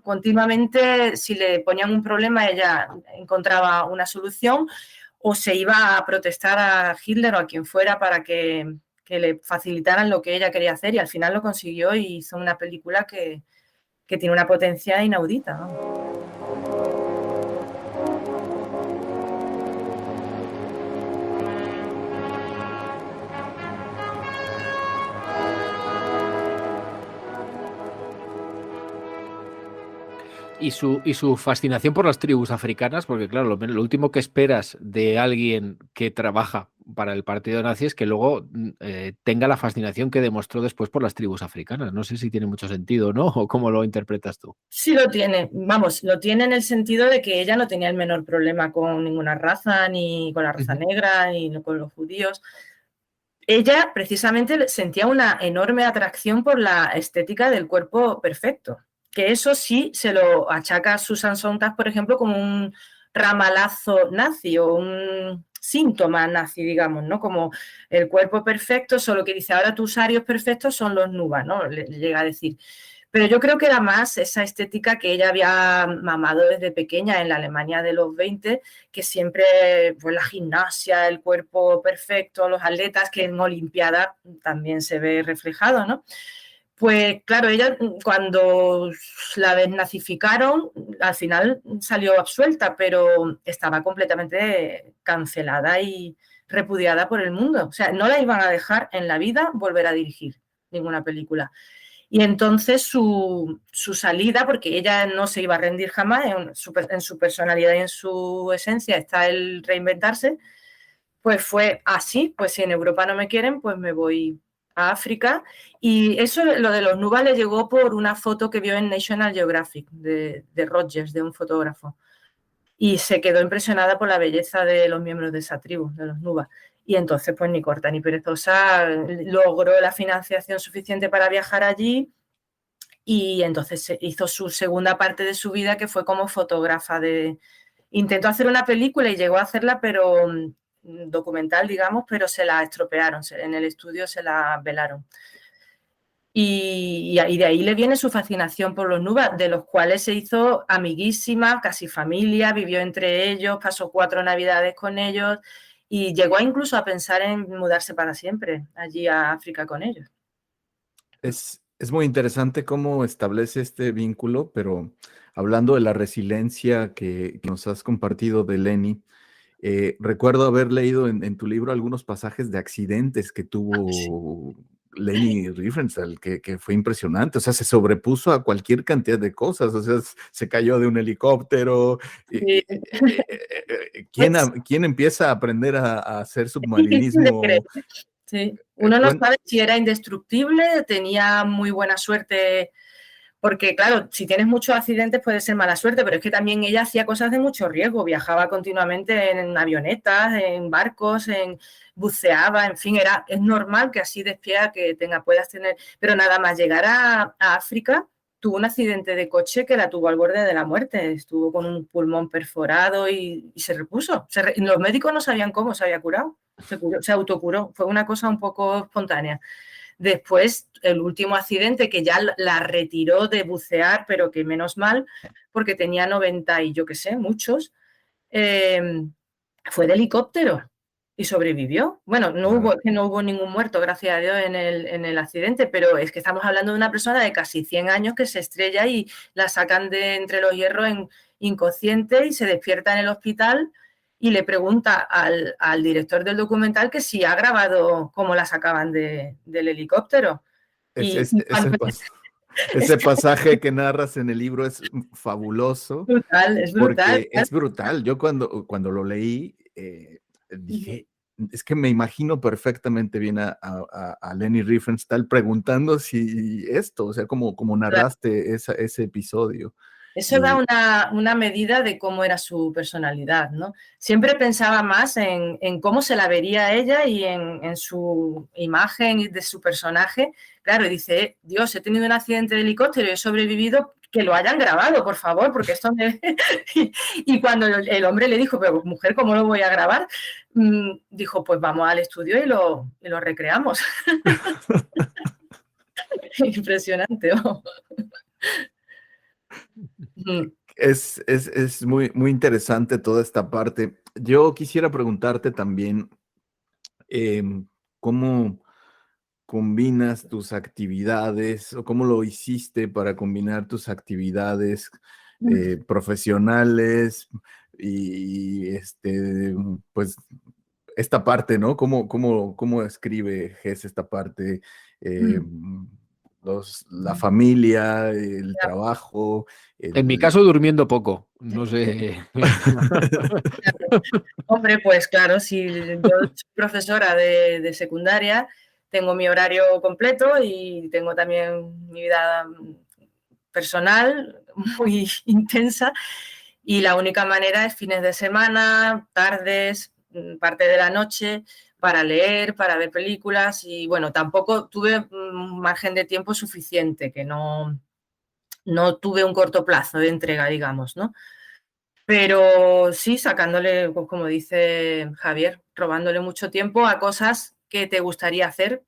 continuamente, si le ponían un problema, ella encontraba una solución o se iba a protestar a Hitler o a quien fuera para que le facilitaran lo que ella quería hacer, y al final lo consiguió y hizo una película que tiene una potencia inaudita, ¿no? Y su fascinación por las tribus africanas, porque claro, lo último que esperas de alguien que trabaja para el partido nazi es que luego tenga la fascinación que demostró después por las tribus africanas. No sé si tiene mucho sentido, ¿no? ¿O cómo lo interpretas tú? Sí lo tiene, vamos, lo tiene en el sentido de que ella no tenía el menor problema con ninguna raza, ni con la raza negra, ni con los judíos. Ella precisamente sentía una enorme atracción por la estética del cuerpo perfecto, que eso sí se lo achaca a Susan Sontag, por ejemplo, como un ramalazo nazi o un síntoma nazi, digamos, ¿no? Como el cuerpo perfecto, solo que dice, ahora tus arios perfectos son los Nuba, ¿no? Le llega a decir. Pero yo creo que era más esa estética que ella había mamado desde pequeña en la Alemania de los 20, que siempre, pues la gimnasia, el cuerpo perfecto, los atletas, que en Olimpiada también se ve reflejado, ¿no? Pues claro, ella cuando la desnazificaron, al final salió absuelta, pero estaba completamente cancelada y repudiada por el mundo. O sea, no la iban a dejar en la vida volver a dirigir ninguna película. Y entonces su salida, porque ella no se iba a rendir jamás, en su personalidad y en su esencia está el reinventarse, pues fue así, pues si en Europa no me quieren, pues me voy a África. Y eso, lo de los Nuba, le llegó por una foto que vio en National Geographic de Rogers, de un fotógrafo. Y se quedó impresionada por la belleza de los miembros de esa tribu, de los Nuba. Y entonces, pues ni corta ni perezosa, logró la financiación suficiente para viajar allí y entonces hizo su segunda parte de su vida, que fue como fotógrafa. Intentó hacer una película y llegó a hacerla, pero documental, digamos, pero se la estropearon, en el estudio se la velaron. Y de ahí le viene su fascinación por los Nuba, de los cuales se hizo amiguísima, casi familia, vivió entre ellos, pasó 4 navidades con ellos y llegó incluso a pensar en mudarse para siempre allí a África con ellos. Es muy interesante cómo establece este vínculo, pero hablando de la resiliencia que nos has compartido de Lenny, recuerdo haber leído en tu libro algunos pasajes de accidentes que tuvo Leni Riefenstahl, que fue impresionante. O sea, se sobrepuso a cualquier cantidad de cosas. O sea, se cayó de un helicóptero. Sí. ¿Quién, Es quién empieza a aprender a hacer difícil de creer. submarinismo? Sí. Uno no Cuen- sabe si era indestructible, tenía muy buena suerte, porque claro, si tienes muchos accidentes puede ser mala suerte, pero es que también ella hacía cosas de mucho riesgo, viajaba continuamente en avionetas, en barcos, buceaba, en fin, es normal que así despiera que puedas tener, pero nada más llegar a África, tuvo un accidente de coche que la tuvo al borde de la muerte, estuvo con un pulmón perforado y se repuso. Los médicos no sabían cómo se había curado, se autocuró, fue una cosa un poco espontánea. Después, el último accidente que ya la retiró de bucear, pero que menos mal, porque tenía 90 y yo qué sé, muchos, fue de helicóptero y sobrevivió. Bueno, no hubo ningún muerto, gracias a Dios, en el accidente, pero es que estamos hablando de una persona de casi 100 años que se estrella y la sacan de entre los hierros inconsciente y se despierta en el hospital y le pregunta al director del documental que si ha grabado cómo la sacaban del helicóptero. Y cuando, ese pasaje que narras en el libro es fabuloso. es brutal. Porque es brutal. Yo cuando lo leí, dije, es que me imagino perfectamente bien a Leni Riefenstahl preguntando si esto, o sea, como narraste ese episodio. Eso da Y una medida de cómo era su personalidad, ¿no? Siempre pensaba más en cómo se la vería ella y en su imagen de su personaje. Claro, y dice, Dios, he tenido un accidente de helicóptero y he sobrevivido, que lo hayan grabado, por favor, porque esto me... Y cuando el hombre le dijo, pero mujer, ¿cómo lo voy a grabar? Dijo, pues vamos al estudio y lo recreamos. Impresionante, ¿no? es muy, muy interesante toda esta parte. Yo quisiera preguntarte también, ¿cómo combinas tus actividades o cómo lo hiciste para combinar tus actividades profesionales y pues esta parte, ¿no? ¿Cómo escribe Gess esta parte? Eh, la familia, el trabajo, En mi caso, durmiendo poco. No sé. Hombre, pues claro, si yo soy profesora de secundaria, tengo mi horario completo y tengo también mi vida personal muy intensa y la única manera es fines de semana, tardes, parte de la noche para leer, para ver películas y bueno, tampoco tuve un margen de tiempo suficiente, que no tuve un corto plazo de entrega, digamos, ¿no? Pero sí, sacándole, pues como dice Javier, robándole mucho tiempo a cosas que te gustaría hacer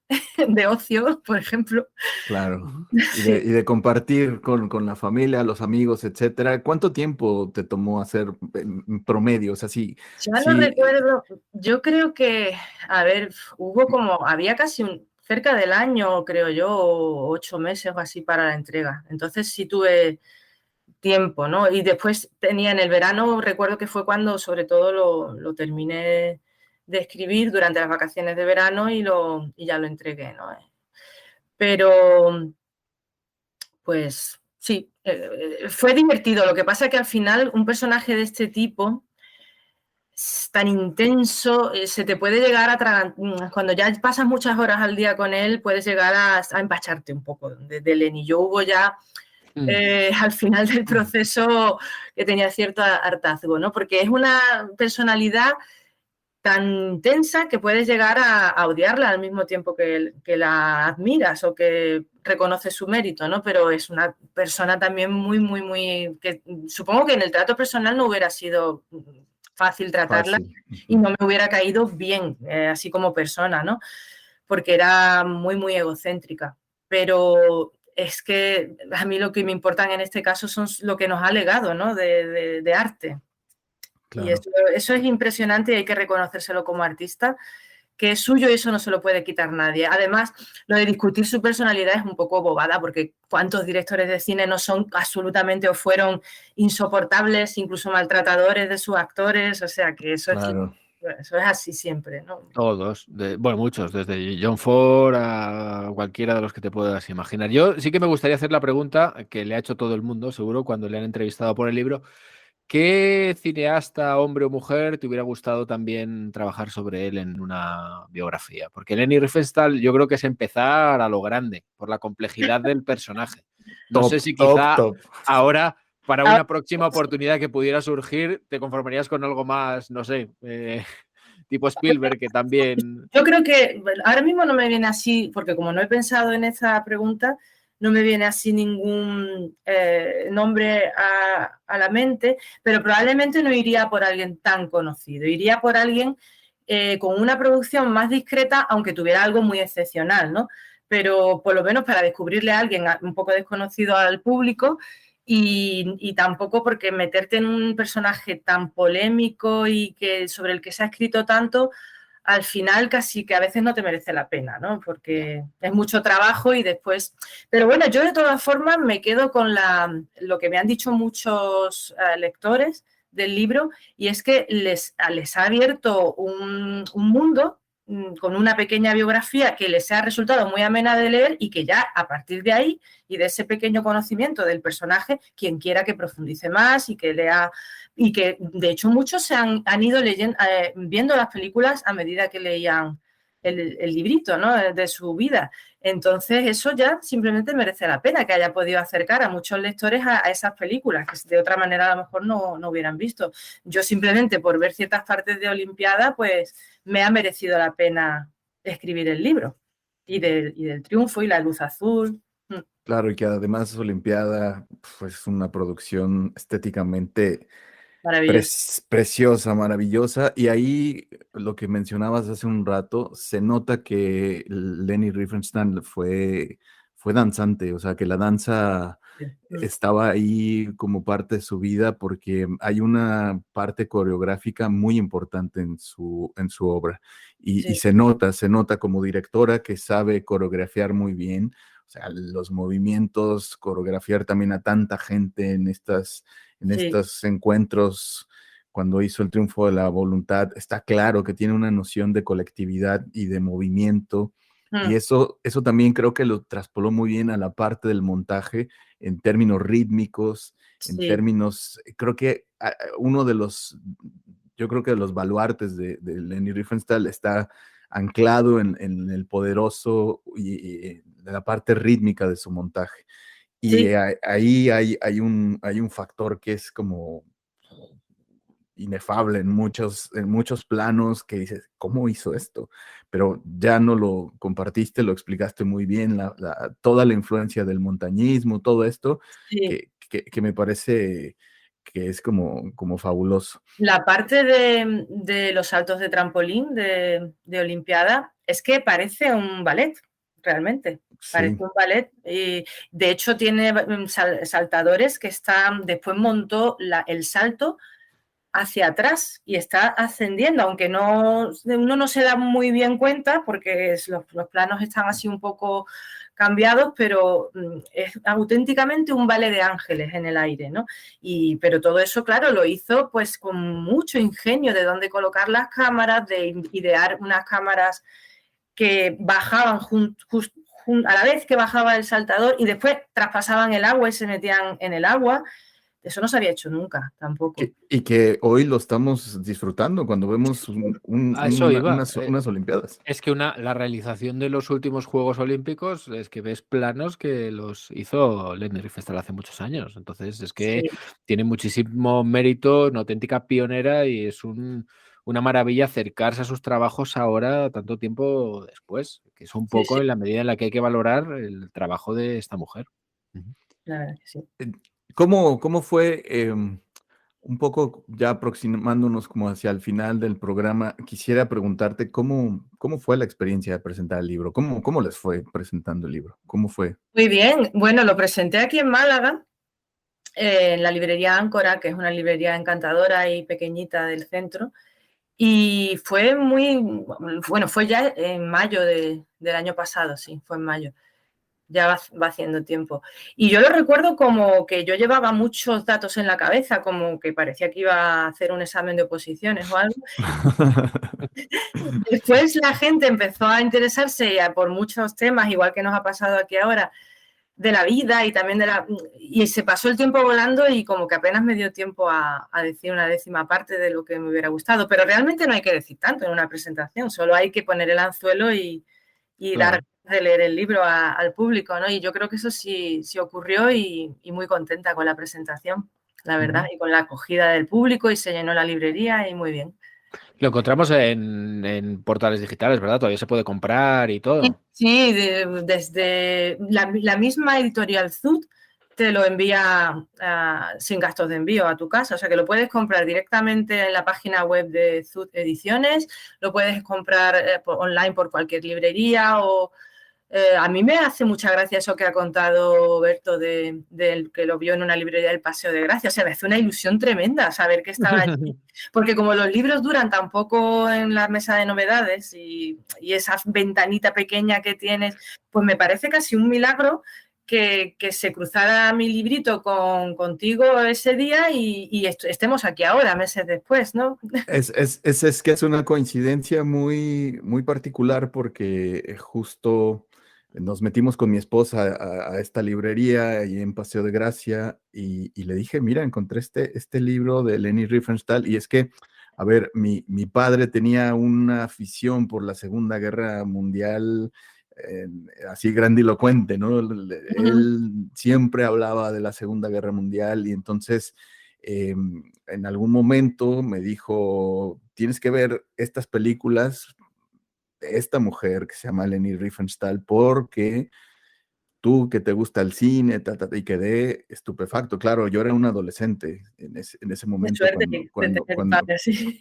de ocio, por ejemplo. claro. Y Sí. de compartir con la familia, los amigos, etcétera. ¿Cuánto tiempo te tomó hacer en promedio? O sea, Ya no sí, recuerdo, yo creo que, a ver, había casi cerca del año, creo yo, 8 meses o así para la entrega. Entonces sí tuve tiempo, ¿no? Y después tenía en el verano, recuerdo que fue cuando sobre todo lo terminé de escribir durante las vacaciones de verano y ya lo entregué, ¿no? Pero, pues sí, fue divertido. Lo que pasa es que al final un personaje de este tipo tan intenso, se te puede llegar cuando ya pasas muchas horas al día con él, puedes llegar a empacharte un poco de Lenny. Yo hubo ya al final del proceso que tenía cierto hartazgo, ¿no? Porque es una personalidad tan intensa que puedes llegar a odiarla al mismo tiempo que la admiras o que reconoces su mérito, ¿no? Pero es una persona también muy, muy, muy... que supongo que en el trato personal no hubiera sido fácil tratarla fácil. y no me hubiera caído bien, así como persona, ¿no? Porque era muy, muy egocéntrica. Pero es que a mí lo que me importan en este caso son lo que nos ha legado, ¿no? De arte. Y Claro. eso es impresionante y hay que reconocérselo como artista, que es suyo y eso no se lo puede quitar nadie. Además, lo de discutir su personalidad es un poco bobada, porque ¿cuántos directores de cine no son absolutamente o fueron insoportables, incluso maltratadores de sus actores? O sea, que Claro. eso es así siempre, ¿no? Todos, bueno, muchos, desde John Ford a cualquiera de los que te puedas imaginar. Yo sí que me gustaría hacer la pregunta que le ha hecho todo el mundo, seguro, cuando le han entrevistado por el libro. ¿Qué cineasta, hombre o mujer, te hubiera gustado también trabajar sobre él en una biografía? Porque Leni Riefenstahl yo creo que es empezar a lo grande, por la complejidad del personaje. No sé si quizá Top. ahora, para Ahora, una próxima oportunidad que pudiera surgir, te conformarías con algo más, no sé, tipo Spielberg, que también... yo creo que bueno, ahora mismo no me viene así, porque como no he pensado en esa pregunta, no me viene así ningún nombre a la mente, pero probablemente no iría por alguien tan conocido, iría por alguien con una producción más discreta, aunque tuviera algo muy excepcional, ¿no? Pero por lo menos para descubrirle a alguien un poco desconocido al público y tampoco porque meterte en un personaje tan polémico y que sobre el que se ha escrito tanto, al final casi que a veces no te merece la pena, ¿no? Porque es mucho trabajo y después... Pero bueno, yo de todas formas me quedo con lo que me han dicho muchos lectores del libro y es que les ha abierto un mundo con una pequeña biografía que les ha resultado muy amena de leer y que ya a partir de ahí y de ese pequeño conocimiento del personaje, quien quiera que profundice más y que lea, y que de hecho muchos se han ido leyendo, viendo las películas a medida que leían el librito, ¿no? De su vida. Entonces eso ya simplemente merece la pena que haya podido acercar a muchos lectores a esas películas que de otra manera a lo mejor no hubieran visto. Yo simplemente por ver ciertas partes de Olimpiada pues me ha merecido la pena escribir el libro y del triunfo y la luz azul. Claro, y que además Olimpiada, pues una producción estéticamente Maravilloso. preciosa, maravillosa. Y ahí lo que mencionabas hace un rato, se nota que Leni Riefenstahl fue danzante, o sea, que la danza estaba ahí como parte de su vida porque hay una parte coreográfica muy importante en su obra. Y Sí. se nota como directora que sabe coreografiar muy bien. O sea, los movimientos, coreografiar también a tanta gente en Sí. estos encuentros, cuando hizo el triunfo de la voluntad, está claro que tiene una noción de colectividad y de movimiento. Y eso también creo que lo traspoló muy bien a la parte del montaje en términos rítmicos, en Sí. términos, creo que yo creo que de los baluartes de Leni Riefenstahl está anclado en el poderoso y la parte rítmica de su montaje. Y Sí. ahí hay un factor que es como inefable en muchos planos que dices, ¿cómo hizo esto? Pero ya no lo compartiste, lo explicaste muy bien, toda la influencia del montañismo, todo esto, Sí. que me parece que es como fabuloso. La parte de los saltos de trampolín de Olimpiada es que parece un ballet, realmente. Parece Sí, un ballet. Y de hecho, tiene saltadores que después montó el salto hacia atrás y está ascendiendo, aunque uno no se da muy bien cuenta porque los planos están así un poco cambiados, pero es auténticamente un ballet de ángeles en el aire, ¿no? Pero todo eso, claro, lo hizo pues con mucho ingenio de dónde colocar las cámaras, de idear unas cámaras que bajaban a la vez que bajaba el saltador y después traspasaban el agua y se metían en el agua. Eso no se había hecho nunca, tampoco. y que hoy lo estamos disfrutando cuando vemos A eso iba. unas Olimpiadas. Es que la realización de los últimos Juegos Olímpicos es que ves planos que los hizo Leni Riefenstahl hace muchos años. Entonces es que Sí. tiene muchísimo mérito, una auténtica pionera y es una maravilla acercarse a sus trabajos ahora, tanto tiempo después, que es un Sí, sí, poco en la medida en la que hay que valorar el trabajo de esta mujer. Ujú. la verdad que sí. Eh, ¿Cómo fue, un poco ya aproximándonos como hacia el final del programa, quisiera preguntarte cómo fue la experiencia de presentar el libro? ¿Cómo les fue presentando el libro? ¿Cómo fue? Muy bien, bueno, lo presenté aquí en Málaga, en la librería Áncora, que es una librería encantadora y pequeñita del centro, Y fue fue ya en mayo del año pasado, sí, fue en mayo. Ya va haciendo tiempo. Y yo lo recuerdo como que yo llevaba muchos datos en la cabeza, como que parecía que iba a hacer un examen de oposiciones o algo. Después la gente empezó a interesarse por muchos temas, igual que nos ha pasado aquí ahora, de la vida y también y se pasó el tiempo volando y como que apenas me dio tiempo a decir una décima parte de lo que me hubiera gustado. Pero realmente no hay que decir tanto en una presentación, solo hay que poner el anzuelo y Claro. dar de leer el libro al público, ¿no? Y yo creo que eso sí ocurrió y muy contenta con la presentación, la verdad, y con la acogida del público y se llenó la librería y muy bien. Lo encontramos en portales digitales, ¿verdad? Todavía se puede comprar y todo. Sí, desde la misma editorial Zut te lo envía sin gastos de envío a tu casa, o sea que lo puedes comprar directamente en la página web de Zut Ediciones, lo puedes comprar online por cualquier librería o a mí me hace mucha gracia eso que ha contado Berto del que lo vio en una librería del Paseo de Gracia. O sea, me hace una ilusión tremenda saber que estaba allí. Porque como los libros duran tan poco en la mesa de novedades y esa ventanita pequeña que tienes, pues me parece casi un milagro que se cruzara mi librito contigo ese día y estemos aquí ahora, meses después, ¿no? Es que es una coincidencia muy, muy particular porque justo nos metimos con mi esposa a esta librería ahí en Paseo de Gracia y le dije, mira, encontré este libro de Leni Riefenstahl y es que, a ver, mi padre tenía una afición por la Segunda Guerra Mundial así grandilocuente, ¿no? Él siempre hablaba de la Segunda Guerra Mundial y entonces en algún momento me dijo, tienes que ver estas películas de esta mujer que se llama Leni Riefenstahl porque tú que te gusta el cine, y quedé estupefacto. Claro, yo era un adolescente en ese Qué momento suerte de tener padre así.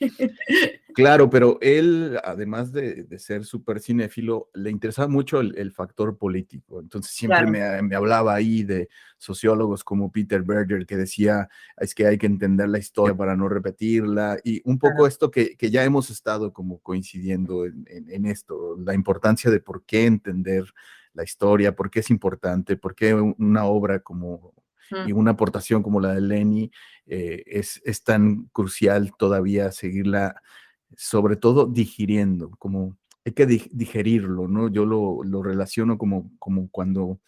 Claro, pero él, además de ser súper cinéfilo, le interesaba mucho el factor político. Entonces siempre Claro. me hablaba ahí de sociólogos como Peter Berger, que decía, es que hay que entender la historia para no repetirla. Y un poco Claro. esto que ya hemos estado como coincidiendo en esto, la importancia de por qué entender la historia, por qué es importante, por qué una obra como y una aportación como la de Leni es tan crucial todavía seguirla sobre todo digiriendo, como hay que digerirlo, ¿no? Yo lo relaciono como cuando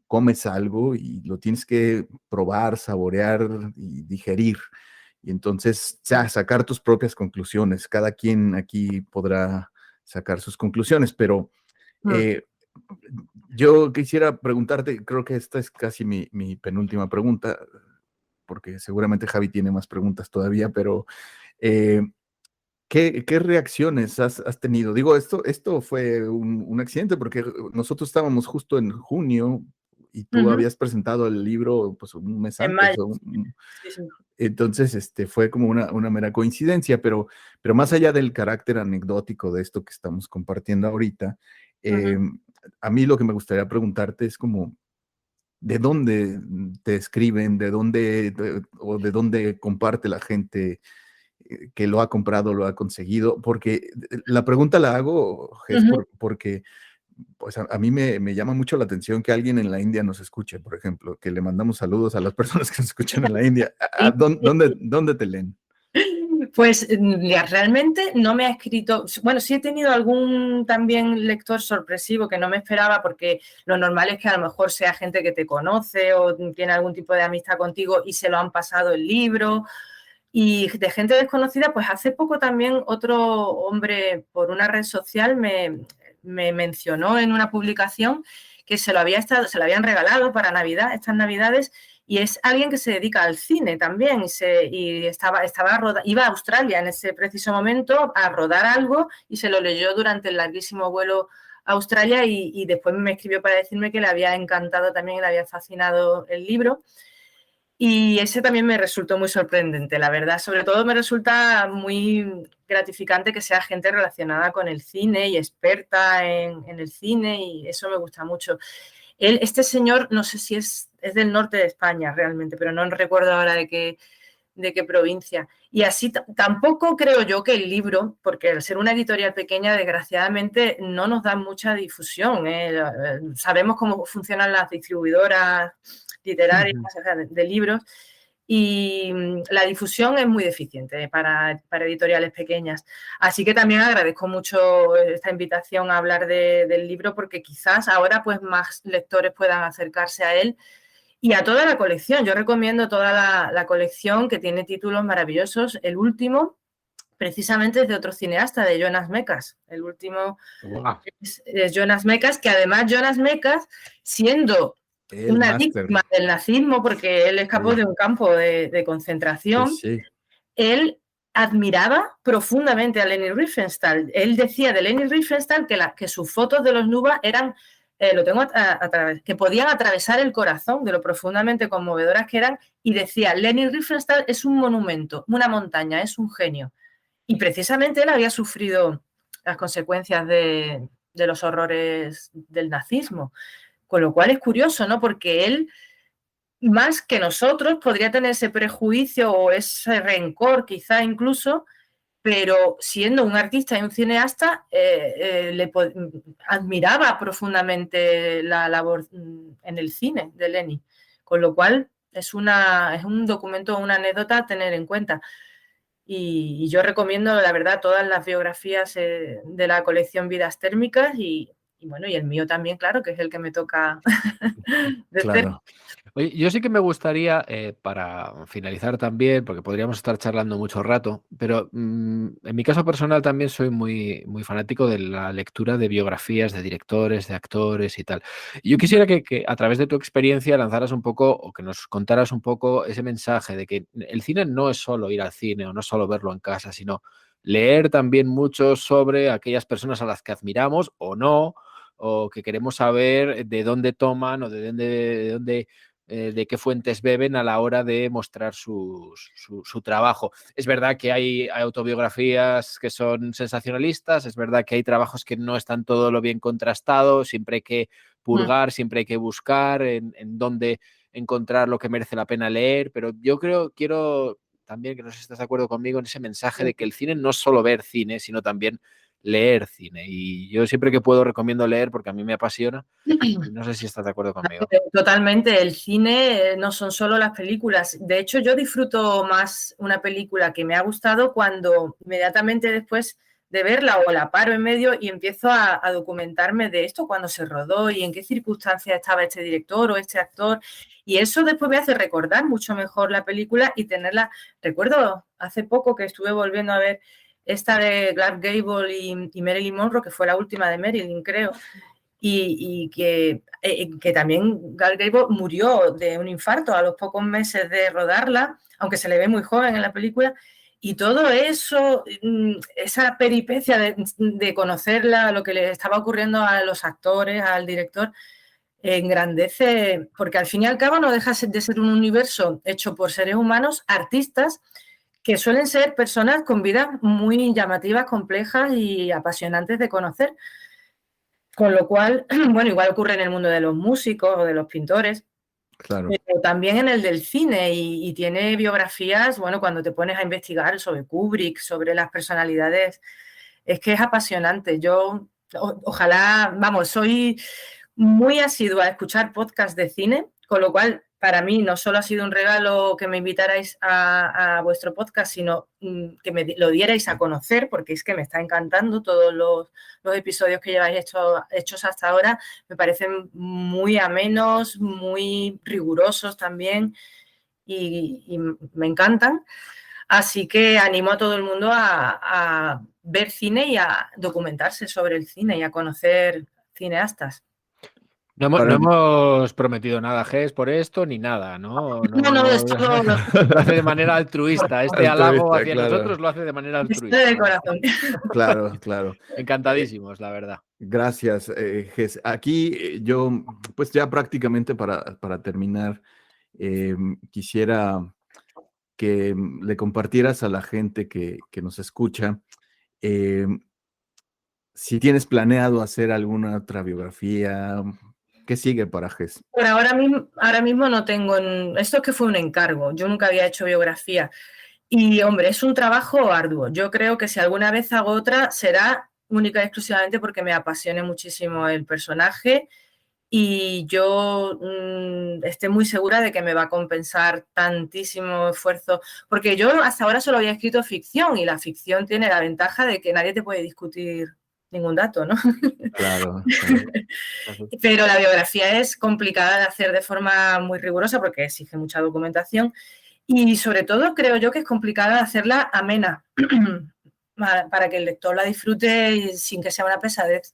comes algo y lo tienes que probar, saborear y digerir. Y entonces, sacar tus propias conclusiones. Cada quien aquí podrá sacar sus conclusiones, pero yo quisiera preguntarte, creo que esta es casi mi penúltima pregunta, porque seguramente Javi tiene más preguntas todavía, pero ¿qué reacciones has tenido? Digo, esto fue un accidente porque nosotros estábamos justo en junio y tú habías presentado el libro pues un mes En antes. mayo. Sí, sí. Entonces, fue como una mera coincidencia, pero más allá del carácter anecdótico de esto que estamos compartiendo ahorita, a mí lo que me gustaría preguntarte es como, ¿de dónde te escriben? ¿O de dónde comparte la gente que lo ha comprado, lo ha conseguido? Porque la pregunta la hago, Jess, porque pues a mí me llama mucho la atención que alguien en la India nos escuche, por ejemplo, que le mandamos saludos a las personas que nos escuchan en la India. ¿Dónde te leen? Pues realmente no me ha escrito, bueno, sí he tenido algún también lector sorpresivo que no me esperaba porque lo normal es que a lo mejor sea gente que te conoce o tiene algún tipo de amistad contigo y se lo han pasado el libro. Y de gente desconocida, pues hace poco también otro hombre por una red social me mencionó en una publicación que se lo habían regalado para Navidad, estas Navidades, y es alguien que se dedica al cine también iba a Australia en ese preciso momento a rodar algo y se lo leyó durante el larguísimo vuelo a Australia y después me escribió para decirme que le había encantado también, le había fascinado el libro. Y ese también me resultó muy sorprendente, la verdad. Sobre todo me resulta muy gratificante que sea gente relacionada con el cine y experta en el cine y eso me gusta mucho. Este señor, no sé si es del norte de España realmente, pero no recuerdo ahora de qué de qué provincia. Y así tampoco creo yo que el libro, porque al ser una editorial pequeña, desgraciadamente no nos da mucha difusión. Sabemos cómo funcionan las distribuidoras literarias, o sea, de libros, y la difusión es muy deficiente para editoriales pequeñas. Así que también agradezco mucho esta invitación a hablar del libro, porque quizás ahora pues más lectores puedan acercarse a él y a toda la colección. Yo recomiendo toda la colección, que tiene títulos maravillosos. El último, precisamente, es de otro cineasta, de Jonas Mekas. El último es Jonas Mekas, que además Jonas Mekas, siendo una víctima del nazismo, porque él escapó de un campo de concentración, él admiraba profundamente a Leni Riefenstahl. Él decía de Leni Riefenstahl que sus fotos de los Nuba eran, que podían atravesar el corazón de lo profundamente conmovedoras que eran, y decía, Leni Riefenstahl es un monumento, una montaña, es un genio. Y precisamente él había sufrido las consecuencias de los horrores del nazismo. Con lo cual es curioso, ¿no? Porque él, más que nosotros, podría tener ese prejuicio o ese rencor, quizá incluso, pero siendo un artista y un cineasta, admiraba profundamente la labor en el cine de Leni. Con lo cual es un documento, una anécdota a tener en cuenta. Y yo recomiendo, la verdad, todas las biografías de la colección Vidas Térmicas y bueno, y el mío también, claro, que es el que me toca de Claro. Oye, yo sí que me gustaría, para finalizar también, porque podríamos estar charlando mucho rato, pero en mi caso personal también soy muy, muy fanático de la lectura de biografías de directores, de actores y tal. Y yo quisiera que a través de tu experiencia lanzaras un poco o que nos contaras un poco ese mensaje de que el cine no es solo ir al cine o no es solo verlo en casa, sino leer también mucho sobre aquellas personas a las que admiramos o no, o que queremos saber de dónde toman o de qué fuentes beben a la hora de mostrar su trabajo. Es verdad que hay autobiografías que son sensacionalistas, es verdad que hay trabajos que no están todo lo bien contrastados, siempre hay que purgar, siempre hay que buscar en dónde encontrar lo que merece la pena leer, pero yo quiero también que no sé si estás de acuerdo conmigo en ese mensaje de que el cine no es solo ver cine, sino también leer cine. Y yo siempre que puedo recomiendo leer porque a mí me apasiona. No sé si estás de acuerdo conmigo. Totalmente, el cine no son solo las películas. De hecho, yo disfruto más una película que me ha gustado cuando inmediatamente después de verla o la paro en medio y empiezo a documentarme de esto, cuando se rodó y en qué circunstancias estaba este director o este actor. Y eso después me hace recordar mucho mejor la película y tenerla. Recuerdo hace poco que estuve volviendo a ver esta de Clark Gable y Marilyn Monroe, que fue la última de Marilyn, creo. Y que también Gal Gadot murió de un infarto a los pocos meses de rodarla, aunque se le ve muy joven en la película, y todo eso, esa peripecia de conocerla, lo que le estaba ocurriendo a los actores, al director, engrandece, porque al fin y al cabo no deja de ser un universo hecho por seres humanos, artistas, que suelen ser personas con vidas muy llamativas, complejas y apasionantes de conocer. Con lo cual, bueno, igual ocurre en el mundo de los músicos o de los pintores, Claro. pero también en el del cine y tiene biografías, bueno, cuando te pones a investigar sobre Kubrick, sobre las personalidades, es que es apasionante. Yo ojalá, vamos, soy muy asidua a escuchar podcasts de cine, con lo cual para mí no solo ha sido un regalo que me invitarais a vuestro podcast, sino que me lo dierais a conocer, porque es que me está encantando todos los episodios que lleváis hechos hasta ahora. Me parecen muy amenos, muy rigurosos también y me encantan. Así que animo a todo el mundo a ver cine y a documentarse sobre el cine y a conocer cineastas. No hemos prometido nada, Ges, por esto, ni nada, ¿no? No, es todo. Lo hace de manera altruista. Este halago hacia nosotros lo hace de manera altruista. De corazón. Claro. Encantadísimos, la verdad. Gracias, Ges. Aquí yo, pues ya prácticamente para terminar, quisiera que le compartieras a la gente que nos escucha, si tienes planeado hacer alguna otra biografía, ¿Qué sigue para Ges? Por ahora mismo no tengo... Esto es que fue un encargo. Yo nunca había hecho biografía. Y, hombre, es un trabajo arduo. Yo creo que si alguna vez hago otra, será única y exclusivamente porque me apasione muchísimo el personaje y yo esté muy segura de que me va a compensar tantísimo esfuerzo. Porque yo hasta ahora solo había escrito ficción y la ficción tiene la ventaja de que nadie te puede discutir ningún dato, ¿no? Claro. Pero la biografía es complicada de hacer de forma muy rigurosa porque exige mucha documentación y sobre todo creo yo que es complicada de hacerla amena para que el lector la disfrute sin que sea una pesadez.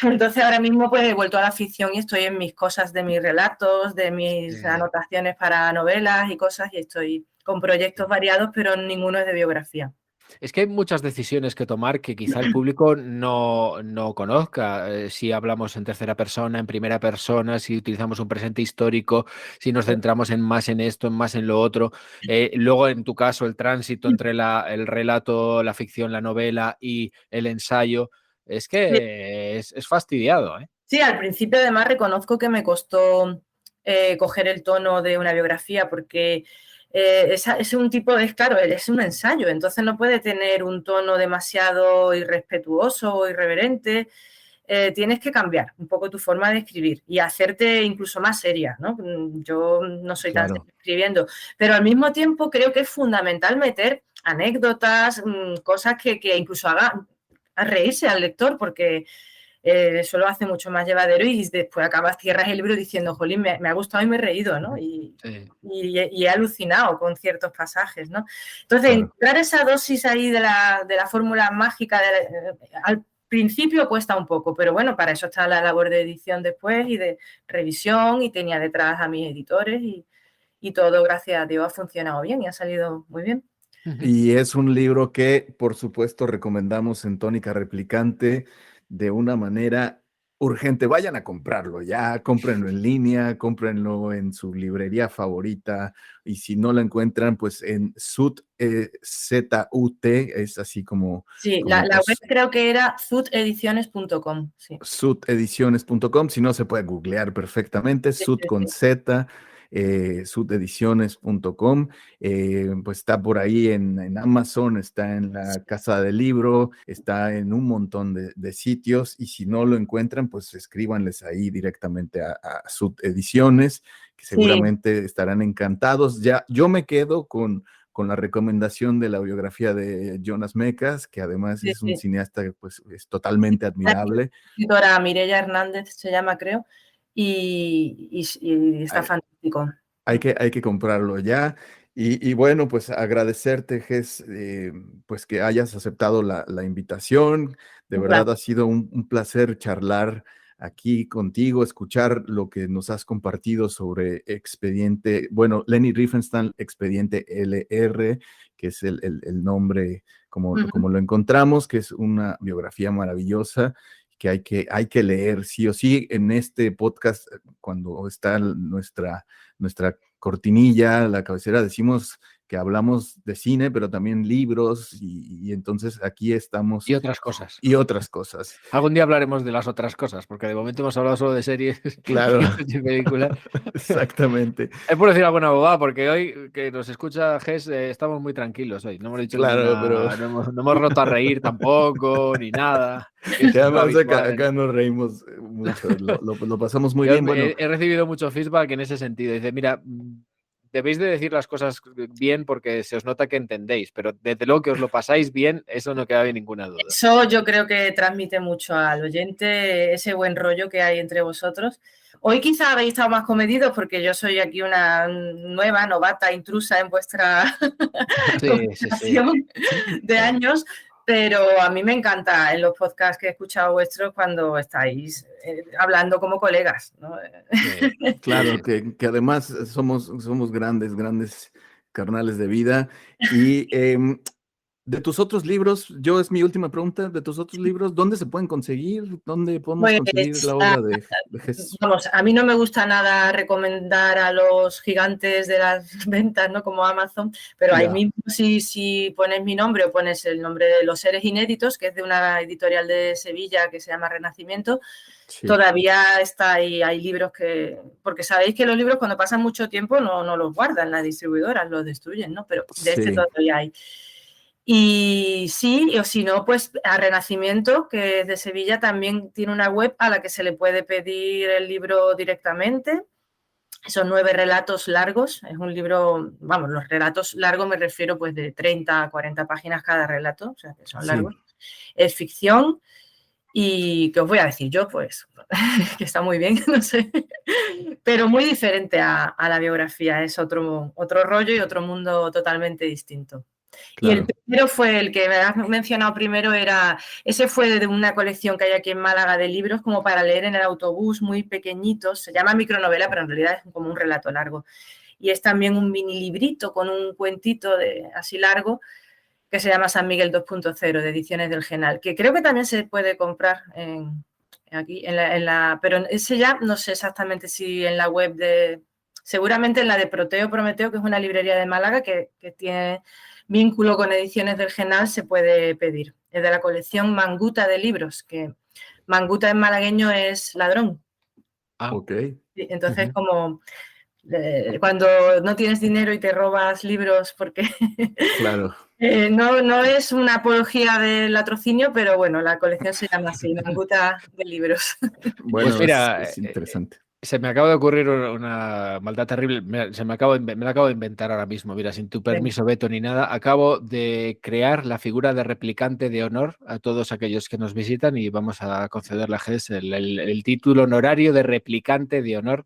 Entonces ahora mismo pues he vuelto a la ficción y estoy en mis cosas de mis relatos, de mis anotaciones para novelas y cosas y estoy con proyectos variados pero ninguno es de biografía. Es que hay muchas decisiones que tomar que quizá el público no conozca. Si hablamos en tercera persona, en primera persona, si utilizamos un presente histórico, si nos centramos más en esto, más en lo otro. Luego, en tu caso, el tránsito entre el relato, la ficción, la novela y el ensayo. Es que es fastidiado, ¿eh? Sí, al principio además reconozco que me costó coger el tono de una biografía porque... es un tipo de, claro, es un ensayo, entonces no puede tener un tono demasiado irrespetuoso o irreverente. Tienes que cambiar un poco tu forma de escribir y hacerte incluso más seria, ¿no? Yo no soy tan seria escribiendo, pero al mismo tiempo creo que es fundamental meter anécdotas, cosas que incluso hagan reírse al lector, porque eso lo hace mucho más llevadero y después cierras el libro diciendo, jolín, me ha gustado y me he reído, ¿no? Y he alucinado con ciertos pasajes, ¿no? Entonces, encontrar esa dosis ahí de la fórmula mágica al principio cuesta un poco, pero bueno, para eso está la labor de edición después y de revisión y tenía detrás a mis editores y todo, gracias a Dios, ha funcionado bien y ha salido muy bien. Y es un libro que, por supuesto, recomendamos en Tónica Replicante de una manera urgente. Vayan a comprarlo ya, cómprenlo en línea, cómprenlo en su librería favorita y si no lo encuentran, pues en ZUT, Z-U-T, es así como... Sí, como la web creo que era zutediciones.com. Sí. zutediciones.com, si no se puede googlear perfectamente, ZUT con Z. zutediciones.com, pues está por ahí en Amazon, está en la Casa del Libro, está en un montón de sitios y si no lo encuentran, pues escríbanles ahí directamente a Zut Ediciones, que seguramente estarán encantados. Ya, yo me quedo con la recomendación de la biografía de Jonas Mekas, que además es un cineasta que pues es totalmente admirable. La escritora Mireia Hernández se llama, creo, y está fantástico. Hay que comprarlo ya. Y bueno, pues agradecerte, Ges, pues que hayas aceptado la invitación. De verdad ha sido un placer charlar aquí contigo, escuchar lo que nos has compartido sobre Expediente, bueno, Leni Riefenstahl, Expediente LR, que es el nombre como lo encontramos, que es una biografía maravillosa que hay que leer sí o sí. En este podcast, cuando está nuestra cortinilla, la cabecera, decimos que hablamos de cine, pero también libros, y entonces aquí estamos. Y otras cosas. Y otras cosas. Algún día hablaremos de las otras cosas, porque de momento hemos hablado solo de series claro. y películas. Exactamente. Es por decir alguna bobada, porque hoy que nos escucha Ges, estamos muy tranquilos hoy. No hemos dicho nada, pero... no hemos roto a reír tampoco, ni nada. Que además acá nos reímos mucho, lo pasamos muy bien. Bueno, he recibido mucho feedback en ese sentido. Dice, mira, debéis de decir las cosas bien porque se os nota que entendéis, pero desde luego que os lo pasáis bien, eso no queda ninguna duda. Eso yo creo que transmite mucho al oyente ese buen rollo que hay entre vosotros. Hoy quizá habéis estado más comedidos porque yo soy aquí una nueva, novata, intrusa en vuestra conversación de años, pero a mí me encanta en los podcasts que he escuchado vuestros cuando estáis hablando como colegas, ¿no? Claro, que además somos grandes carnales de vida y de tus otros libros, es mi última pregunta, de tus otros libros, ¿dónde se pueden conseguir? ¿Dónde podemos conseguir la obra de Ges? Vamos, a mí no me gusta nada recomendar a los gigantes de las ventas, ¿no? Como Amazon, pero ahí mismo si pones mi nombre o pones el nombre de Los Seres Inéditos, que es de una editorial de Sevilla que se llama Renacimiento, todavía está ahí, hay libros porque sabéis que los libros cuando pasan mucho tiempo no los guardan las distribuidoras, los destruyen, ¿no? Pero de este todavía hay. Y sí, o si no, pues a Renacimiento, que es de Sevilla, también tiene una web a la que se le puede pedir el libro directamente. Son 9 relatos largos, es un libro, vamos, los relatos largos me refiero pues de 30 a 40 páginas cada relato, o sea que son largos. Es ficción y ¿qué os voy a decir yo? Pues que está muy bien, no sé, pero muy diferente a la biografía, es otro rollo y otro mundo totalmente distinto. Claro. Y el primero fue el que me has mencionado primero, ese fue de una colección que hay aquí en Málaga de libros como para leer en el autobús, muy pequeñitos, se llama micronovela, pero en realidad es como un relato largo. Y es también un mini librito con un cuentito así largo que se llama San Miguel 2.0 de Ediciones del Genal, que creo que también se puede comprar aquí, pero ese ya no sé exactamente si en la web seguramente en la de Prometeo, que es una librería de Málaga que tiene vínculo con Ediciones del Genal, se puede pedir. Es de la colección Manguta de libros, que Manguta en malagueño es ladrón. Ok. Entonces, como cuando no tienes dinero y te robas libros porque claro. No es una apología del latrocinio, pero bueno, la colección se llama así, Manguta de libros. Bueno, pues mira, es interesante. Se me acaba de ocurrir una maldad terrible. Me la acabo de inventar ahora mismo. Mira, sin tu permiso, Beto, ni nada. Acabo de crear la figura de replicante de honor a todos aquellos que nos visitan y vamos a concederle a Ges el título honorario de replicante de honor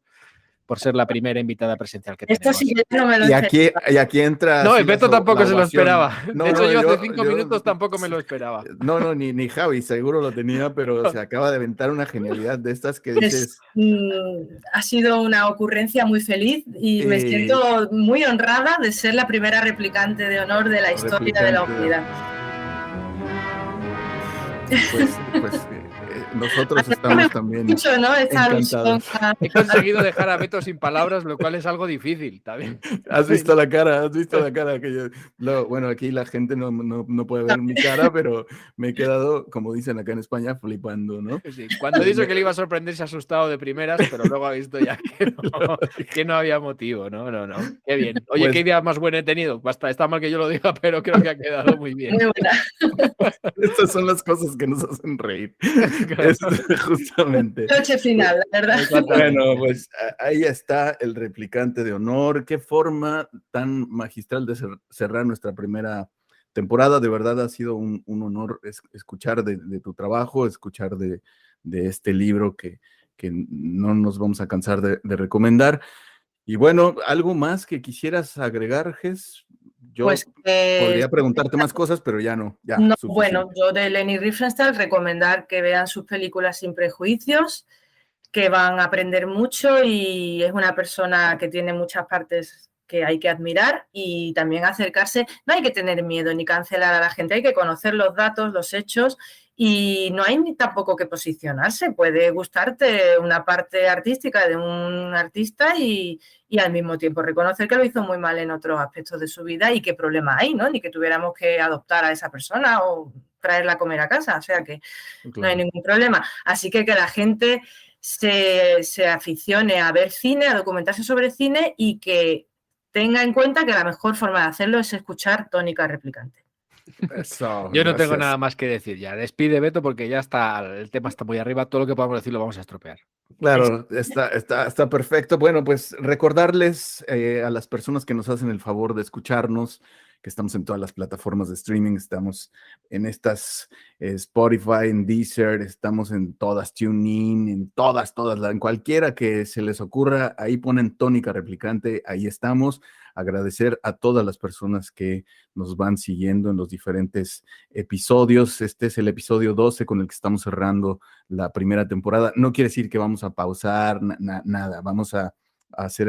por ser la primera invitada presencial que tenemos. Sí que no me lo y aquí entra... No, el Beto tampoco se lo esperaba. No, de hecho, yo hace 5 minutos tampoco me lo esperaba. No, ni Javi, seguro lo tenía, pero se acaba de aventar una genialidad de estas que dices... ha sido una ocurrencia muy feliz y me siento muy honrada de ser la primera replicante de honor de la historia de la humanidad. Pues nosotros estamos también mucho, ¿no? encantados. He conseguido dejar a Beto sin palabras, lo cual es algo difícil también. Has visto la cara que yo... Bueno, aquí la gente no puede ver mi cara, pero me he quedado, como dicen acá en España, flipando, ¿no? Sí, cuando he dicho que le iba a sorprender se ha asustado de primeras, pero luego ha visto ya que no había motivo, ¿no? Qué bien. Oye, ¿qué idea más buena he tenido? Basta, está mal que yo lo diga, pero creo que ha quedado muy bien. Muy buena. Estas son las cosas que nos hacen reír. Justamente. Noche final, la verdad. Bueno, pues ahí está el replicante de honor. Qué forma tan magistral de cerrar nuestra primera temporada. De verdad ha sido un honor escuchar de tu trabajo, escuchar de este libro que no nos vamos a cansar de recomendar. Y bueno, ¿algo más que quisieras agregar, Ges? Yo podría preguntarte más cosas, pero ya no. Bueno, yo de Leni Riefenstahl recomendar que vean sus películas sin prejuicios, que van a aprender mucho y es una persona que tiene muchas partes que hay que admirar y también acercarse. No hay que tener miedo ni cancelar a la gente, hay que conocer los datos, los hechos y no hay ni tampoco que posicionarse. Puede gustarte una parte artística de un artista y al mismo tiempo reconocer que lo hizo muy mal en otros aspectos de su vida y qué problema hay, ¿no? Ni que tuviéramos que adoptar a esa persona o traerla a comer a casa, o sea que no hay ningún problema. Así que la gente se aficione a ver cine, a documentarse sobre cine y que tenga en cuenta que la mejor forma de hacerlo es escuchar Tónica Replicante. Eso, yo no tengo nada más que decir ya. Despide, Beto, porque ya está, el tema está muy arriba. Todo lo que podamos decir lo vamos a estropear. Claro, está perfecto. Bueno, pues recordarles a las personas que nos hacen el favor de escucharnos, que estamos en todas las plataformas de streaming, estamos en estas Spotify, en Deezer, estamos en todas, TuneIn, en todas, en cualquiera que se les ocurra, ahí ponen Tónica Replicante, ahí estamos. Agradecer a todas las personas que nos van siguiendo en los diferentes episodios. Este es el episodio 12 con el que estamos cerrando la primera temporada. No quiere decir que vamos a pausar nada, vamos a a hacer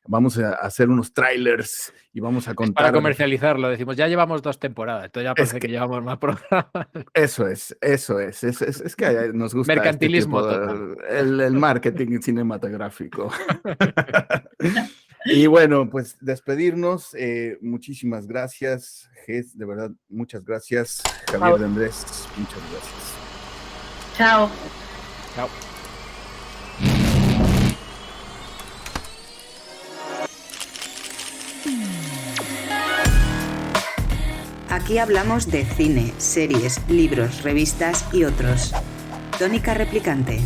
vamos a hacer unos trailers y vamos a contar. Para comercializarlo, decimos, ya llevamos 2 temporadas, entonces ya parece que llevamos más programas. Eso es que nos gusta mercantilismo el marketing cinematográfico. Y bueno, pues despedirnos, muchísimas gracias, Ges, de verdad, muchas gracias, Javier de Andrés, muchas gracias. Chao. Chao. Aquí hablamos de cine, series, libros, revistas y otros. Tónica Replicante.